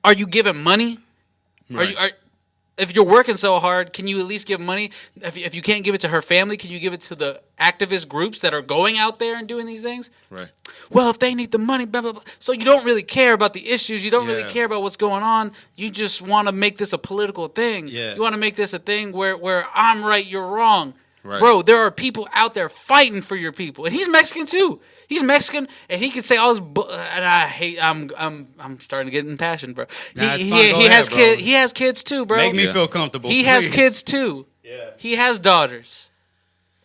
are you giving money? Right. If you're working so hard, can you at least give money? If you can't give it to her family, can you give it to the activist groups that are going out there and doing these things? Right. Well, if they need the money, blah, blah, blah. So you don't really care about the issues. You don't really care about what's going on. You just want to make this a political thing. Yeah. You want to make this a thing where I'm right, you're wrong. Right. Bro, there are people out there fighting for your people. And he's Mexican too. He's Mexican, and he can say all this. And I hate. I'm starting to get impassioned, bro. He has kids too, bro. Make me feel comfortable. He has kids too. Yeah. He has daughters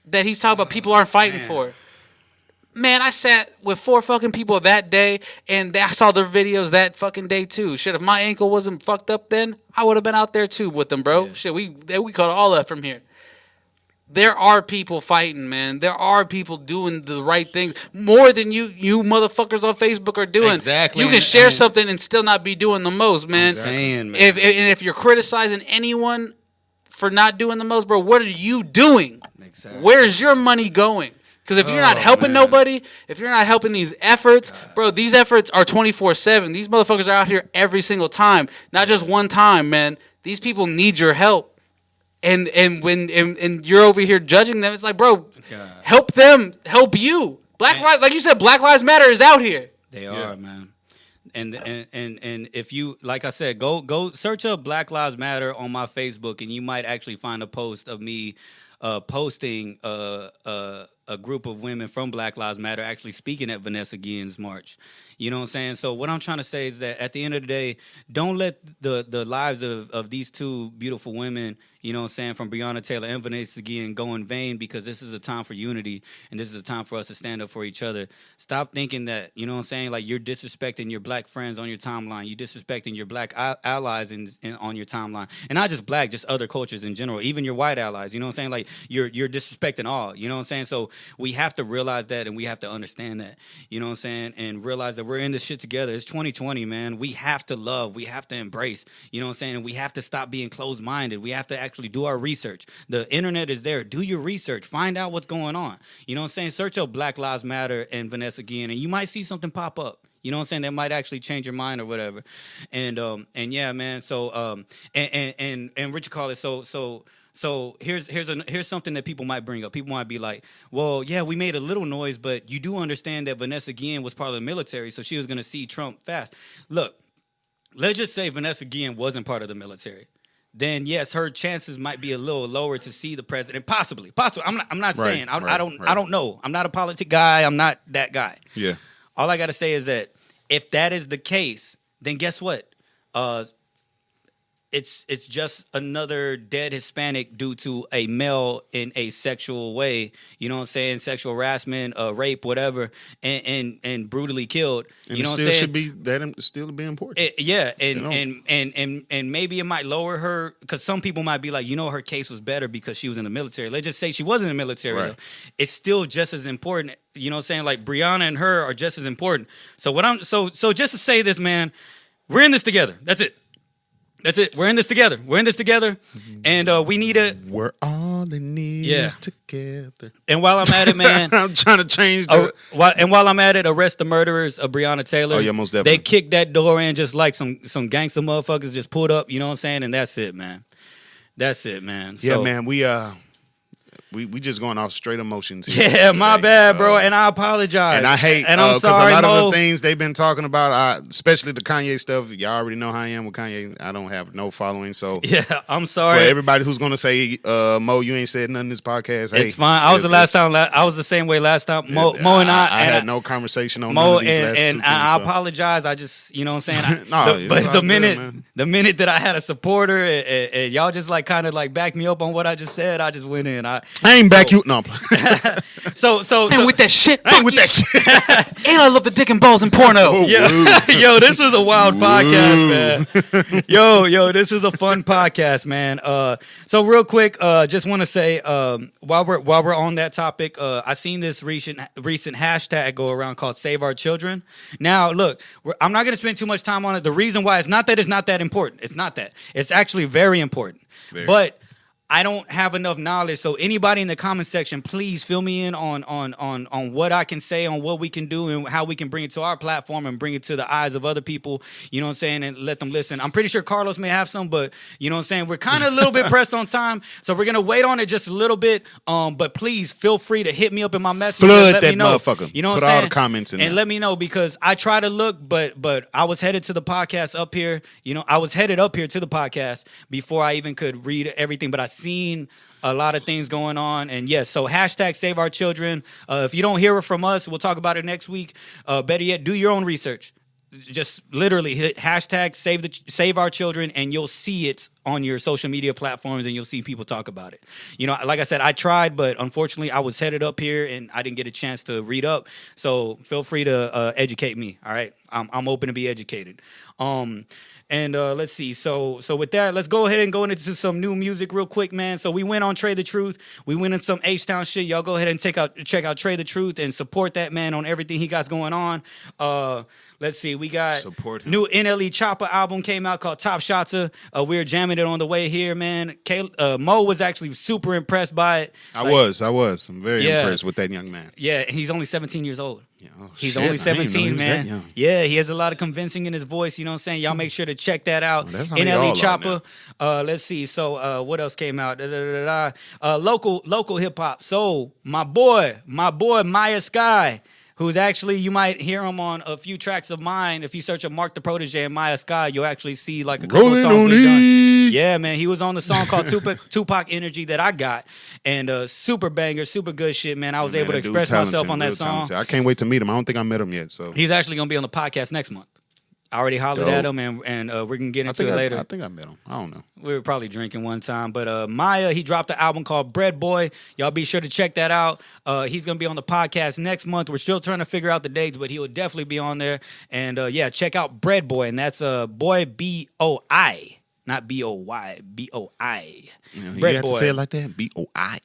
that he's talking about. People aren't fighting for. Man, I sat with 4 fucking people that day, and I saw their videos that fucking day too. Shit, if my ankle wasn't fucked up then, I would have been out there too with them, bro. Yeah. Shit, we caught all up from here. There are people fighting, man. There are people doing the right things more than you motherfuckers on Facebook are doing. Exactly. You can share something and still not be doing the most, man. I'm saying, man. If you're criticizing anyone for not doing the most, bro, what are you doing? Exactly. Where's your money going? Because if you're not helping nobody, if you're not helping these efforts, bro, these efforts are 24/7. These motherfuckers are out here every single time, not just one time, man. These people need your help. And when you're over here judging them, it's like, bro, help them, help you. Like you said, Black Lives Matter is out here. They are, man. And if you, like I said, go search up Black Lives Matter on my Facebook, and you might actually find a post of me posting a group of women from Black Lives Matter actually speaking at Vanessa Guillen's march. You know what I'm saying? So what I'm trying to say is that at the end of the day, don't let the lives of these 2 beautiful women, you know what I'm saying, from Breonna Taylor and Vanessa Guillen go in vain, because this is a time for unity, and this is a time for us to stand up for each other. Stop thinking that, you know what I'm saying, like you're disrespecting your black friends on your timeline. You're disrespecting your black allies on your timeline. And not just black, just other cultures in general, even your white allies. You know what I'm saying? Like you're disrespecting all. You know what I'm saying? So we have to realize that, and we have to understand that. You know what I'm saying? And realize that we're in this shit together. It's 2020, man. We have to love. We have to embrace. You know what I'm saying? And we have to stop being closed-minded. We have to actually do our research. The internet is there. Do your research. Find out what's going on. You know what I'm saying? Search up Black Lives Matter and Vanessa Guillen, and you might see something pop up. You know what I'm saying? That might actually change your mind or whatever. And yeah, man. So and Richard call it So here's something that people might bring up. People might be like, well, yeah, we made a little noise, but you do understand that Vanessa Guillen was part of the military, so she was going to see Trump fast. Look, let's just say Vanessa Guillen wasn't part of the military. Then yes, her chances might be a little lower to see the president. Possibly. I'm not saying. I don't know. I'm not a politic guy. I'm not that guy. Yeah. All I got to say is that if that is the case, then guess what? it's just another dead Hispanic due to a male in a sexual way. You know what I'm saying? Sexual harassment, rape, whatever, and brutally killed. And you it know what still I'm saying? should be that still be important. Yeah, You know? and maybe it might lower her because some people might be like, her case was better because she was in the military. Let's just say she wasn't in the military. Right. Though. It's still just as important. You know what I'm saying? Like Breonna and her are just as important. So so just to say this, man, we're in this together. That's it. That's it. We're in this together. And we need a. We're all in this together. And while I'm at it, man, I'm trying to change the. while I'm at it, arrest the murderers of Breonna Taylor. Oh, yeah, most definitely. They kicked that door in just like some gangster motherfuckers just pulled up. You know what I'm saying? And that's it, man. That's it, man. Yeah, So, man. We just going off straight emotions here. Yeah, my today. bad, bro. And I apologize. And I hate and I'm because sorry, a lot Mo. of the things they've been talking about, especially the Kanye stuff. Y'all already know how I am with Kanye. I don't have no following, so Yeah, I'm for sorry. everybody who's gonna say, Mo, you ain't said nothing in this podcast. Hey, It's fine. I was I was the same way last time. Mo and I had no conversation on Mo none of these last and two I things, so. apologize. I just, you know what I'm saying? No, it's but all the good, minute man. the minute that I had a supporter and y'all just like kind of like backed me up on what I just said, I just went in. I ain't back you. No, So And with that shit. I ain't with that shit. And I love the dick and balls and porno. Oh, Yo, this is a wild podcast, man. Yo, this is a fun podcast, man. So real quick, just want to say, while we're on that topic, I seen this recent hashtag go around called "Save Our Children." Now, look, I'm not going to spend too much time on it. The reason why it's not that important. It's not that. It's actually very important. Very. But I don't have enough knowledge, so anybody in the comment section, please fill me in on what I can say, on what we can do, and how we can bring it to our platform and bring it to the eyes of other people. You know what I'm saying, and let them listen. I'm pretty sure Carlos may have some, but you know what I'm saying. We're kind of a little bit pressed on time, so we're gonna wait on it just a little bit. But please feel free to hit me up in my message. Flood and let that me know. motherfucker. You know what Put I'm all saying? the comments in and there. let me know because I try to look, but I was headed to the podcast up here. You know, I was headed up here to the podcast before I even could read everything, but I seen a lot of things going on. And yes, so hashtag Save Our Children. If you don't hear it from us, we'll talk about it next week. Better yet, do your own research. Just literally hit hashtag Save Our Children, and you'll see it on your social media platforms, and you'll see people talk about it. You know, like I said, I tried, but unfortunately, I was headed up here, and I didn't get a chance to read up. So feel free to educate me. All right, I'm open to be educated. And let's see. So with that, let's go ahead and go into some new music real quick, man. So we went on Trey the Truth. We went in some H-Town shit. Y'all go ahead and check out Trey the Truth and support that man on everything he got going on. Let's see. We got Support him. new NLE Chopper album came out called Top Shotta. We were jamming it on the way here, man. Mo was actually super impressed by it. I was. I'm very Yeah. impressed with that young man. Yeah, and he's only 17 years old. Yeah, oh, He's shit, only I didn't know he 17, was that man. young. Yeah, he has a lot of convincing in his voice. You know what I'm saying? Y'all make sure to check that out. Well, that's how they all NLE are Chopper. Let's see. So what else came out? Local hip hop. So my boy Maya Sky, who's actually, you might hear him on a few tracks of mine. If you search up Mark the Protege and Maya Sky, you'll actually see like a couple Rolling songs on we've done. it. Yeah, man, he was on the song called Tupac Energy that I got, and super banger, super good shit, man. I was able to Man, that dude express myself talented, on that real song. talented. I can't wait to meet him. I don't think I met him yet, so He's actually gonna be on the podcast next month. I already hollered Dope. at him, and we're gonna get I into think it later. I think I met him. I don't know. We were probably drinking one time, but Maya, he dropped an album called Bread Boy. Y'all be sure to check that out. He's gonna be on the podcast next month. We're still trying to figure out the dates, but he will definitely be on there. And yeah, check out Bread Boy, and that's Boy BOI, not BOY, BOI. You know, you Bread have Boy. to say it like that. BOI.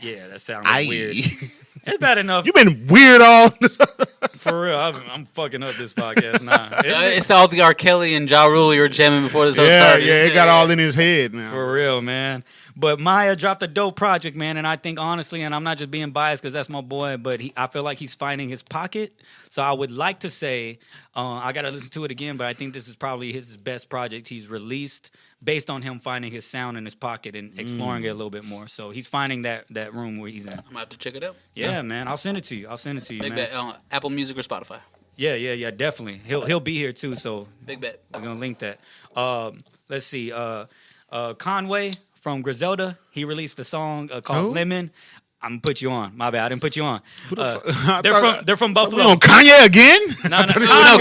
Yeah, that sounds weird. It's bad enough. You been weird all. For real, I'm fucking up this podcast. Nah, It's all the R. Kelly and Ja Rule you were jamming before this all Yeah, started. yeah, it got all in his head now. For real, man. But Maya dropped a dope project, man, and I think honestly, and I'm not just being biased because that's my boy, but I feel like he's finding his pocket. So I would like to say, I got to listen to it again, but I think this is probably his best project he's released based on him finding his sound in his pocket and exploring it a little bit more. So he's finding that room where he's in. I'm gonna have to check it out. Yeah, man. I'll send it to you. Big man. bet on Apple Music or Spotify. Yeah, definitely. He'll be here too, so Big bet. we're gonna link that. Let's see. Conway from Griselda, he released a song called Who? Lemon. I'm gonna put you on. My bad, I didn't put you on. I They're thought- from We Buffalo. on Kanye again? No,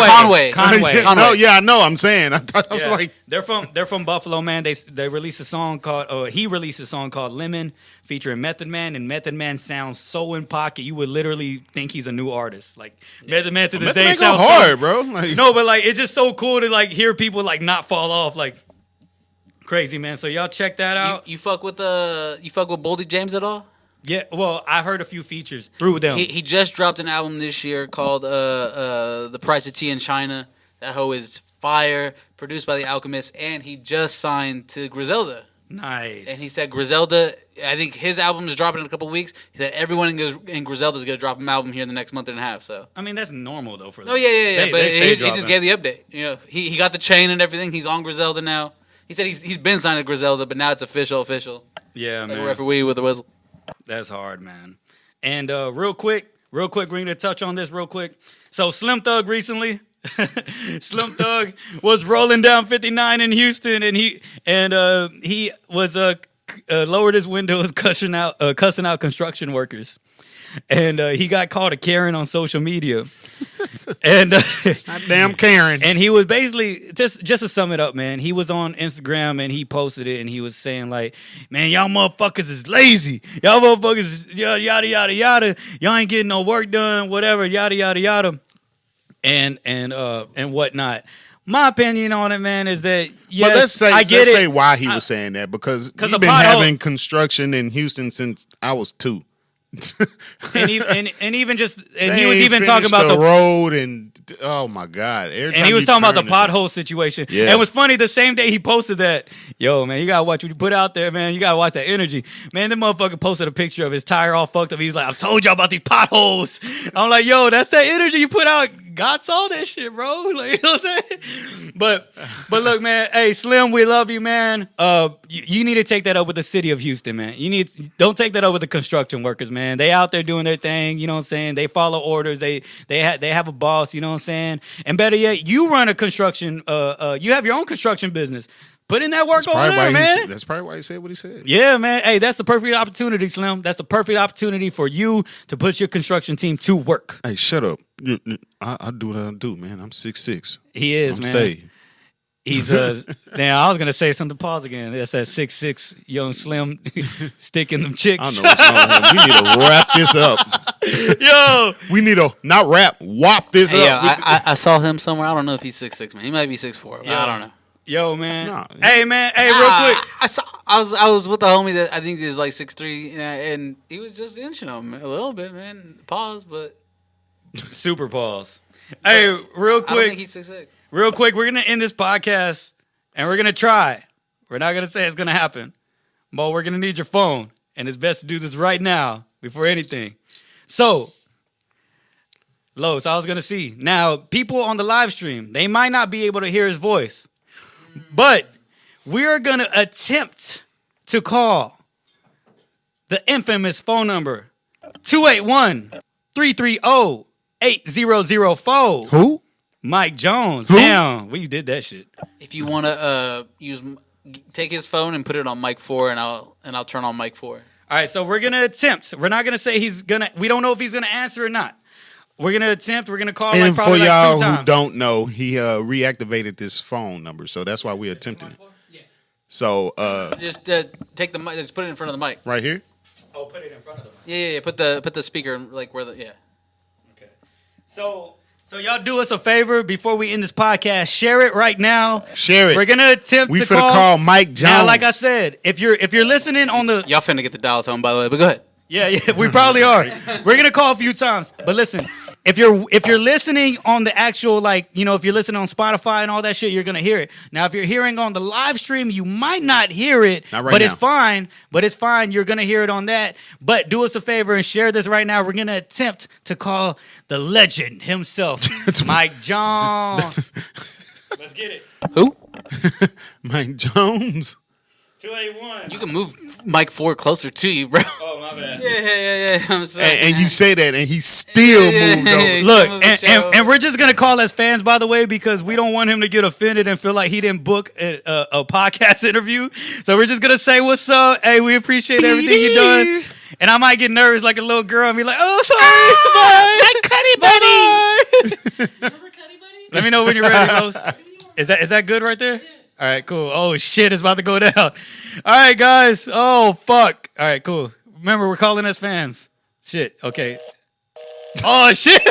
Conway. Conway. No, yeah, I know. I'm saying. I was Yeah. like, they're from Buffalo, man. They released a song called he released a song called Lemon featuring Method Man, and Method Man sounds so in pocket you would literally think he's a new artist. Like Method Man to this day Method Man sounds go hard, bro. Like, No, but like it's just so cool to like hear people like not fall off like crazy, man. So y'all check that out. You fuck with Boldy James at all? Yeah, well, I heard a few features through them. He just dropped an album this year called The Price of Tea in China. That hoe is fire, produced by The Alchemist, and he just signed to Griselda. Nice. And he said Griselda, I think his album is dropping in a couple of weeks. He said everyone in Griselda is going to drop an album here in the next month and a half. So. I mean, that's normal though for them. Oh yeah. They But stay he dropping. just gave the update. You know, he got the chain and everything. He's on Griselda now. He said he's been signed to Griselda, but now it's official. Yeah, Like man. a referee with a whistle. That's hard, man. And real quick, we're going to touch on this real quick. So Slim Thug recently, Slim Thug was rolling down 59 in Houston, and he was lowered his windows, cussing out construction workers, and he got called a Karen on social media. And damn Karen. and he was basically just to sum it up, man. He was on Instagram and he posted it and he was saying like, "Man, y'all motherfuckers is lazy. Y'all motherfuckers is yada yada yada. Y'all ain't getting no work done. Whatever yada yada yada." And whatnot. My opinion on it, man, is that yes, but I get let's it. say why he was saying that because we've the been pothole- having construction in Houston since I was 2. and even just and They he was ain't even talking finished about the road and oh my god! Every and time he was you talking about the turn this- pothole situation. Yeah. And it was funny the same day he posted that, yo, man, you gotta watch what you put out there, man. You gotta watch that energy. Man, the motherfucker posted a picture of his tire all fucked up. He's like, I've told y'all about these potholes. I'm like, yo, that's that energy you put out. God saw that shit, bro. Like, you know what I'm saying? But look, man, hey, Slim, we love you, man. You need to take that up with the city of Houston, man. Don't take that up with the construction workers, man. They out there doing their thing, you know what I'm saying? They follow orders. They have a boss, you know what I'm saying? And better yet, you run a construction you have your own construction business. Put in that work over there, man. That's probably why he said what he said. Yeah, man. Hey, that's the perfect opportunity, Slim. That's the perfect opportunity for you to put your construction team to work. Hey, shut up. I do what I do, man. I'm 6'6". He is, I'm man. stay. He's now I was gonna say something. Pause again. That's that 6'6" young Slim sticking them chicks. I know what's wrong with him. We need to wrap this up. Yo, We need to not wrap, whop this Hey, up. I saw him somewhere. I don't know if he's 6'6", man. He might be 6'4". Yeah. I don't know. yo, man. Nah. Hey, man. Hey, real quick. I was with the homie that I think is like 6'3", and he was just inching him a little bit, man. Pause, but Super pause. Hey, real I don't quick. think he's 6'6". Real quick, we're going to end this podcast, and we're going to try. We're not going to say it's going to happen, but we're going to need your phone, and it's best to do this right now before anything. So, Los, I was going to see. Now, people on the live stream, they might not be able to hear his voice, but we're going to attempt to call the infamous phone number 281-330-8004. Who? Mike Jones. Who? Damn, we did that shit. If you want to take his phone and put it on mic 4, and I'll turn on mic 4. All right, so we're gonna attempt. We're not gonna say he's gonna. We don't know if he's gonna answer or not. We're gonna attempt. We're gonna call like And for probably y'all like 2 times. who don't know, he reactivated this phone number, so that's why we're attempting it. So Just take the mic. Just put it in front of the mic. right here. Oh, put it in front of them. Yeah. Put the speaker like where the Okay. So y'all do us a favor before we end this podcast. Share it right now. Share it. We're gonna attempt We to finna call Mike Jones. Now, like I said, if you're listening on the Y'all finna get the dial tone, by the way. But go ahead. yeah, we probably are. We're gonna call a few times, but listen. If you're listening on the actual, like, you know, if you're listening on Spotify and all that shit, you're gonna hear it. Now, if you're hearing on the live stream, you might not hear it, Not right but now. it's fine. But it's fine. You're gonna hear it on that. But do us a favor and share this right now. We're gonna attempt to call the legend himself, Mike Jones. Let's get it. Who? Mike Jones. 281. You can move mic 4 closer to you, bro. Oh, my bad. Yeah. I'm sorry. And you say that, and he still moved over. Look, Some of the show. and we're just gonna call as fans, by the way, because we don't want him to get offended and feel like he didn't book a podcast interview. So we're just gonna say what's up. Hey, we appreciate everything you done. And I might get nervous like a little girl and be like, "Oh, sorry, bye, Cuddy Buddy. bye." Let me know when you're ready, Los. Is that good right there? All right, cool. Oh shit, it's about to go down. All right, guys. Oh fuck. All right, cool. Remember, we're calling us fans. Shit. Okay. Oh shit.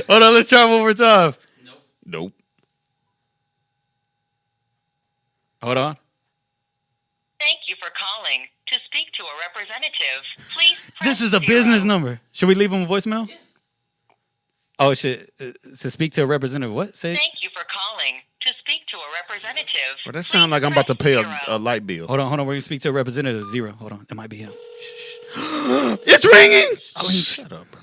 Hold on, let's try one more time. Nope. Hold on. Thank you for calling. To speak to a representative, please press This is a 0. business number. Should we leave them a voicemail? Yeah. Oh shit. To speak to a representative. What? Say. Thank you for calling. To speak to a representative. Well, that sounds like I'm about to pay a light bill. Hold on. We're gonna speak to a representative. 0. Hold on. It might be him. Shh. It's ringing. Oh, shut up, bro.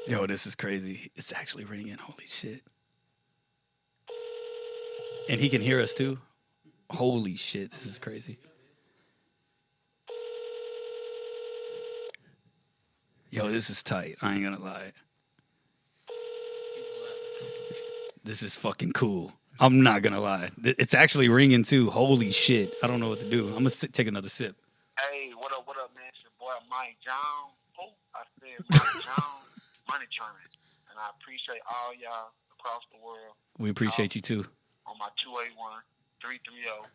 Yo, this is crazy. It's actually ringing. Holy shit. And he can hear us too. Holy shit. This is crazy. Yo, this is tight. I ain't gonna lie. This is fucking cool. I'm not gonna lie. It's actually ringing too. Holy shit. I don't know what to do. I'm gonna take another sip. Hey, what up, man? It's your boy Mike Jones. Oh, I said Mike Jones, Money Train. And I appreciate all y'all across the world. We appreciate you too. On my 281-330-8004.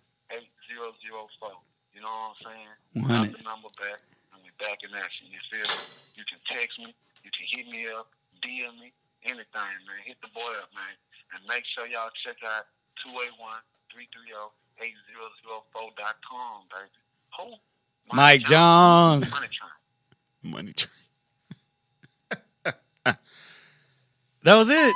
You know what I'm saying? 100. Got the number back, and we back in action. You feel me? You can text me. You can hit me up, DM me, anything, man. Hit the boy up, man. And make sure y'all check out 281-330-8004.com, baby. Oh, Mike Jones. Money Train. Money Train. That was it.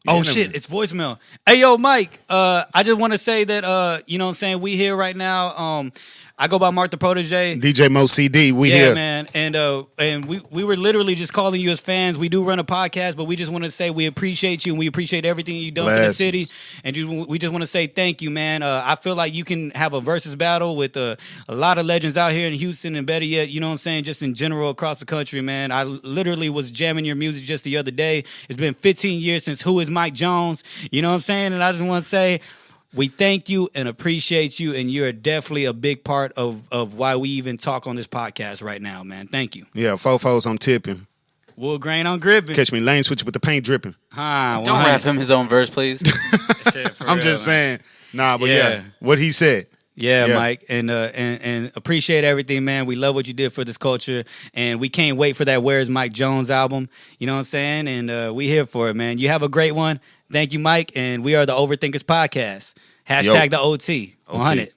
Oh shit, it's voicemail. Hey yo, Mike, I just want to say that you know what I'm saying, we here right now. I go by Mark the Protege. DJ Mo CD, we Yeah, here. man. And we were literally just calling you as fans. We do run a podcast, but we just want to say we appreciate you and we appreciate everything you've done for the city. And we just want to say thank you, man. I feel like you can have a versus battle with a lot of legends out here in Houston and better yet, you know what I'm saying, just in general across the country, man. I literally was jamming your music just the other day. It's been 15 years since Who is Mike Jones? You know what I'm saying? And I just want to say, we thank you and appreciate you, and you're definitely a big part of why we even talk on this podcast right now, man. Thank you. Yeah, fofos, I'm tipping. Wood grain on gripping. Catch me lane switching with the paint dripping. Don't rap him his own verse, please. I'm just saying. Nah, but yeah, what he said. Yeah, Mike, and appreciate everything, man. We love what you did for this culture, and we can't wait for that Where's Mike Jones album. You know what I'm saying? And we here for it, man. You have a great one. Thank you, Mike, and we are the Overthinkers podcast. Hashtag the OT. 100.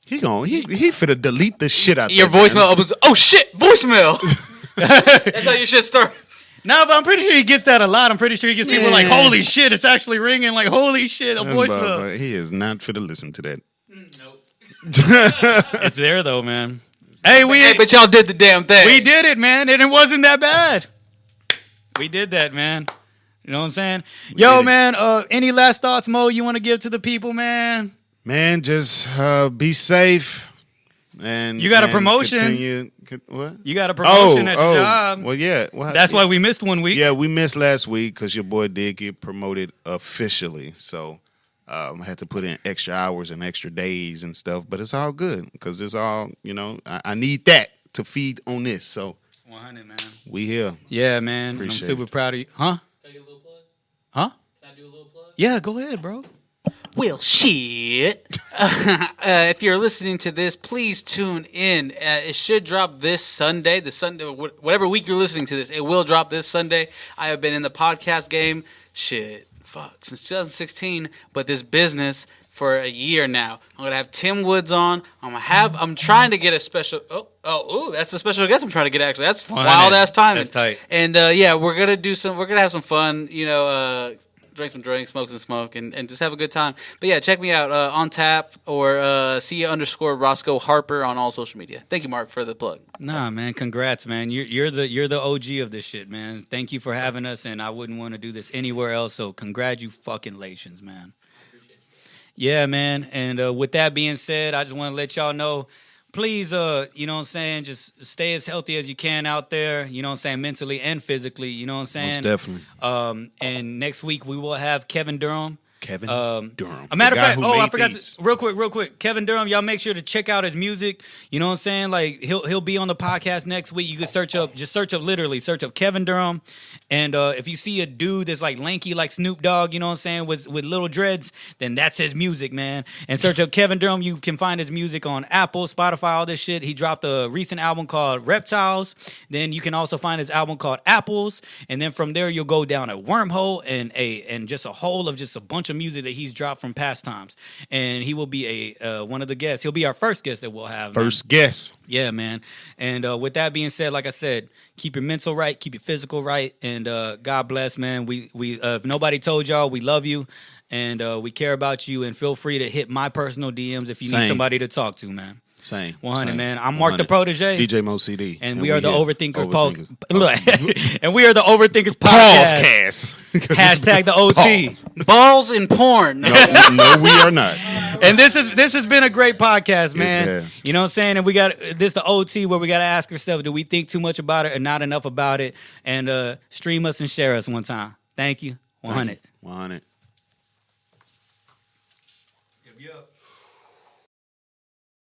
He finna delete the shit out Your there. voicemail opens. Oh shit, voicemail. That's how your shit starts. No, but I'm pretty sure he gets that a lot. I'm pretty sure he gets people like, holy shit, it's actually ringing. Like, holy shit, a voicemail. But he is not finna listen to that. Nope. It's there, though, man. Hey, but y'all did the damn thing. We did it, man, and it wasn't that bad. We did that, man. You know what I'm saying? Yo, man, any last thoughts, Mo, you want to give to the people, man? Man, just be safe. And you got a promotion. What? You got a promotion at your job. Well, yeah. That's why we missed 1 week. Yeah, we missed last week because your boy did get promoted officially. So I had to put in extra hours and extra days and stuff. But it's all good because it's all, you know, I need that to feed on this. So 100, man. We here. Yeah, man. Appreciate I'm super proud of you. Huh? Can I do a little plug? Huh? Can I do a little plug? Yeah, go ahead, bro. Well, shit. If you're listening to this, please tune in. It should drop this Sunday. Whatever week you're listening to this, it will drop this Sunday. I have been in the podcast game, since 2016, but this business for a year now. I'm gonna have Tim Woods on. I'm trying to get a special. Oh, that's a special guest I'm trying to get. Actually, that's wild ass timing. That's tight. And we're gonna have some fun. You know, drink some drinks, smoke some smoke, and just have a good time. But yeah, check me out on tap or _Roscoe Harper on all social media. Thank you, Mark, for the plug. Nah, man, congrats, man. You're the OG of this shit, man. Thank you for having us, and I wouldn't want to do this anywhere else. So congratulations, man. Yeah, man. And with that being said, I just want to let y'all know, please, you know what I'm saying, just stay as healthy as you can out there, you know what I'm saying, mentally and physically, you know what I'm saying? Most definitely. And next week we will have Kevin Durham Kevin Durham. A matter of the guy fact, who I made forgot these. to, real quick. Kevin Durham, y'all make sure to check out his music. You know what I'm saying? Like he'll be on the podcast next week. You can search up Kevin Durham, and if you see a dude that's like lanky like Snoop Dogg, you know what I'm saying, with little dreads, then that's his music, man. And search up Kevin Durham. You can find his music on Apple, Spotify, all this shit. He dropped a recent album called Reptiles. Then you can also find his album called Apples, and then from there you'll go down a wormhole and just a hole of just a bunch of music that he's dropped from past times. And he will be one of the guests. He'll be our first guest that we'll have. First guest. Yeah, man. And with that being said, like I said, keep your mental right, keep your physical right, and God bless, man. We if nobody told y'all, we love you, and we care about you. And feel free to hit my personal DMs if you need somebody to talk to, man. Same. 100, same. man. I'm Mark the Protege. DJ Mo CD. And we are the Overthinkers. Overthinkers. And we are the Overthinkers podcast. Pausecast. Hashtag the OT. Balls in porn. No, we are not. And this has been a great podcast, man. Yes, it has. You know what I'm saying? And we got this the OT where we got to ask ourselves, do we think too much about it or not enough about it? And stream us and share us one time. Thank you. 100. 100.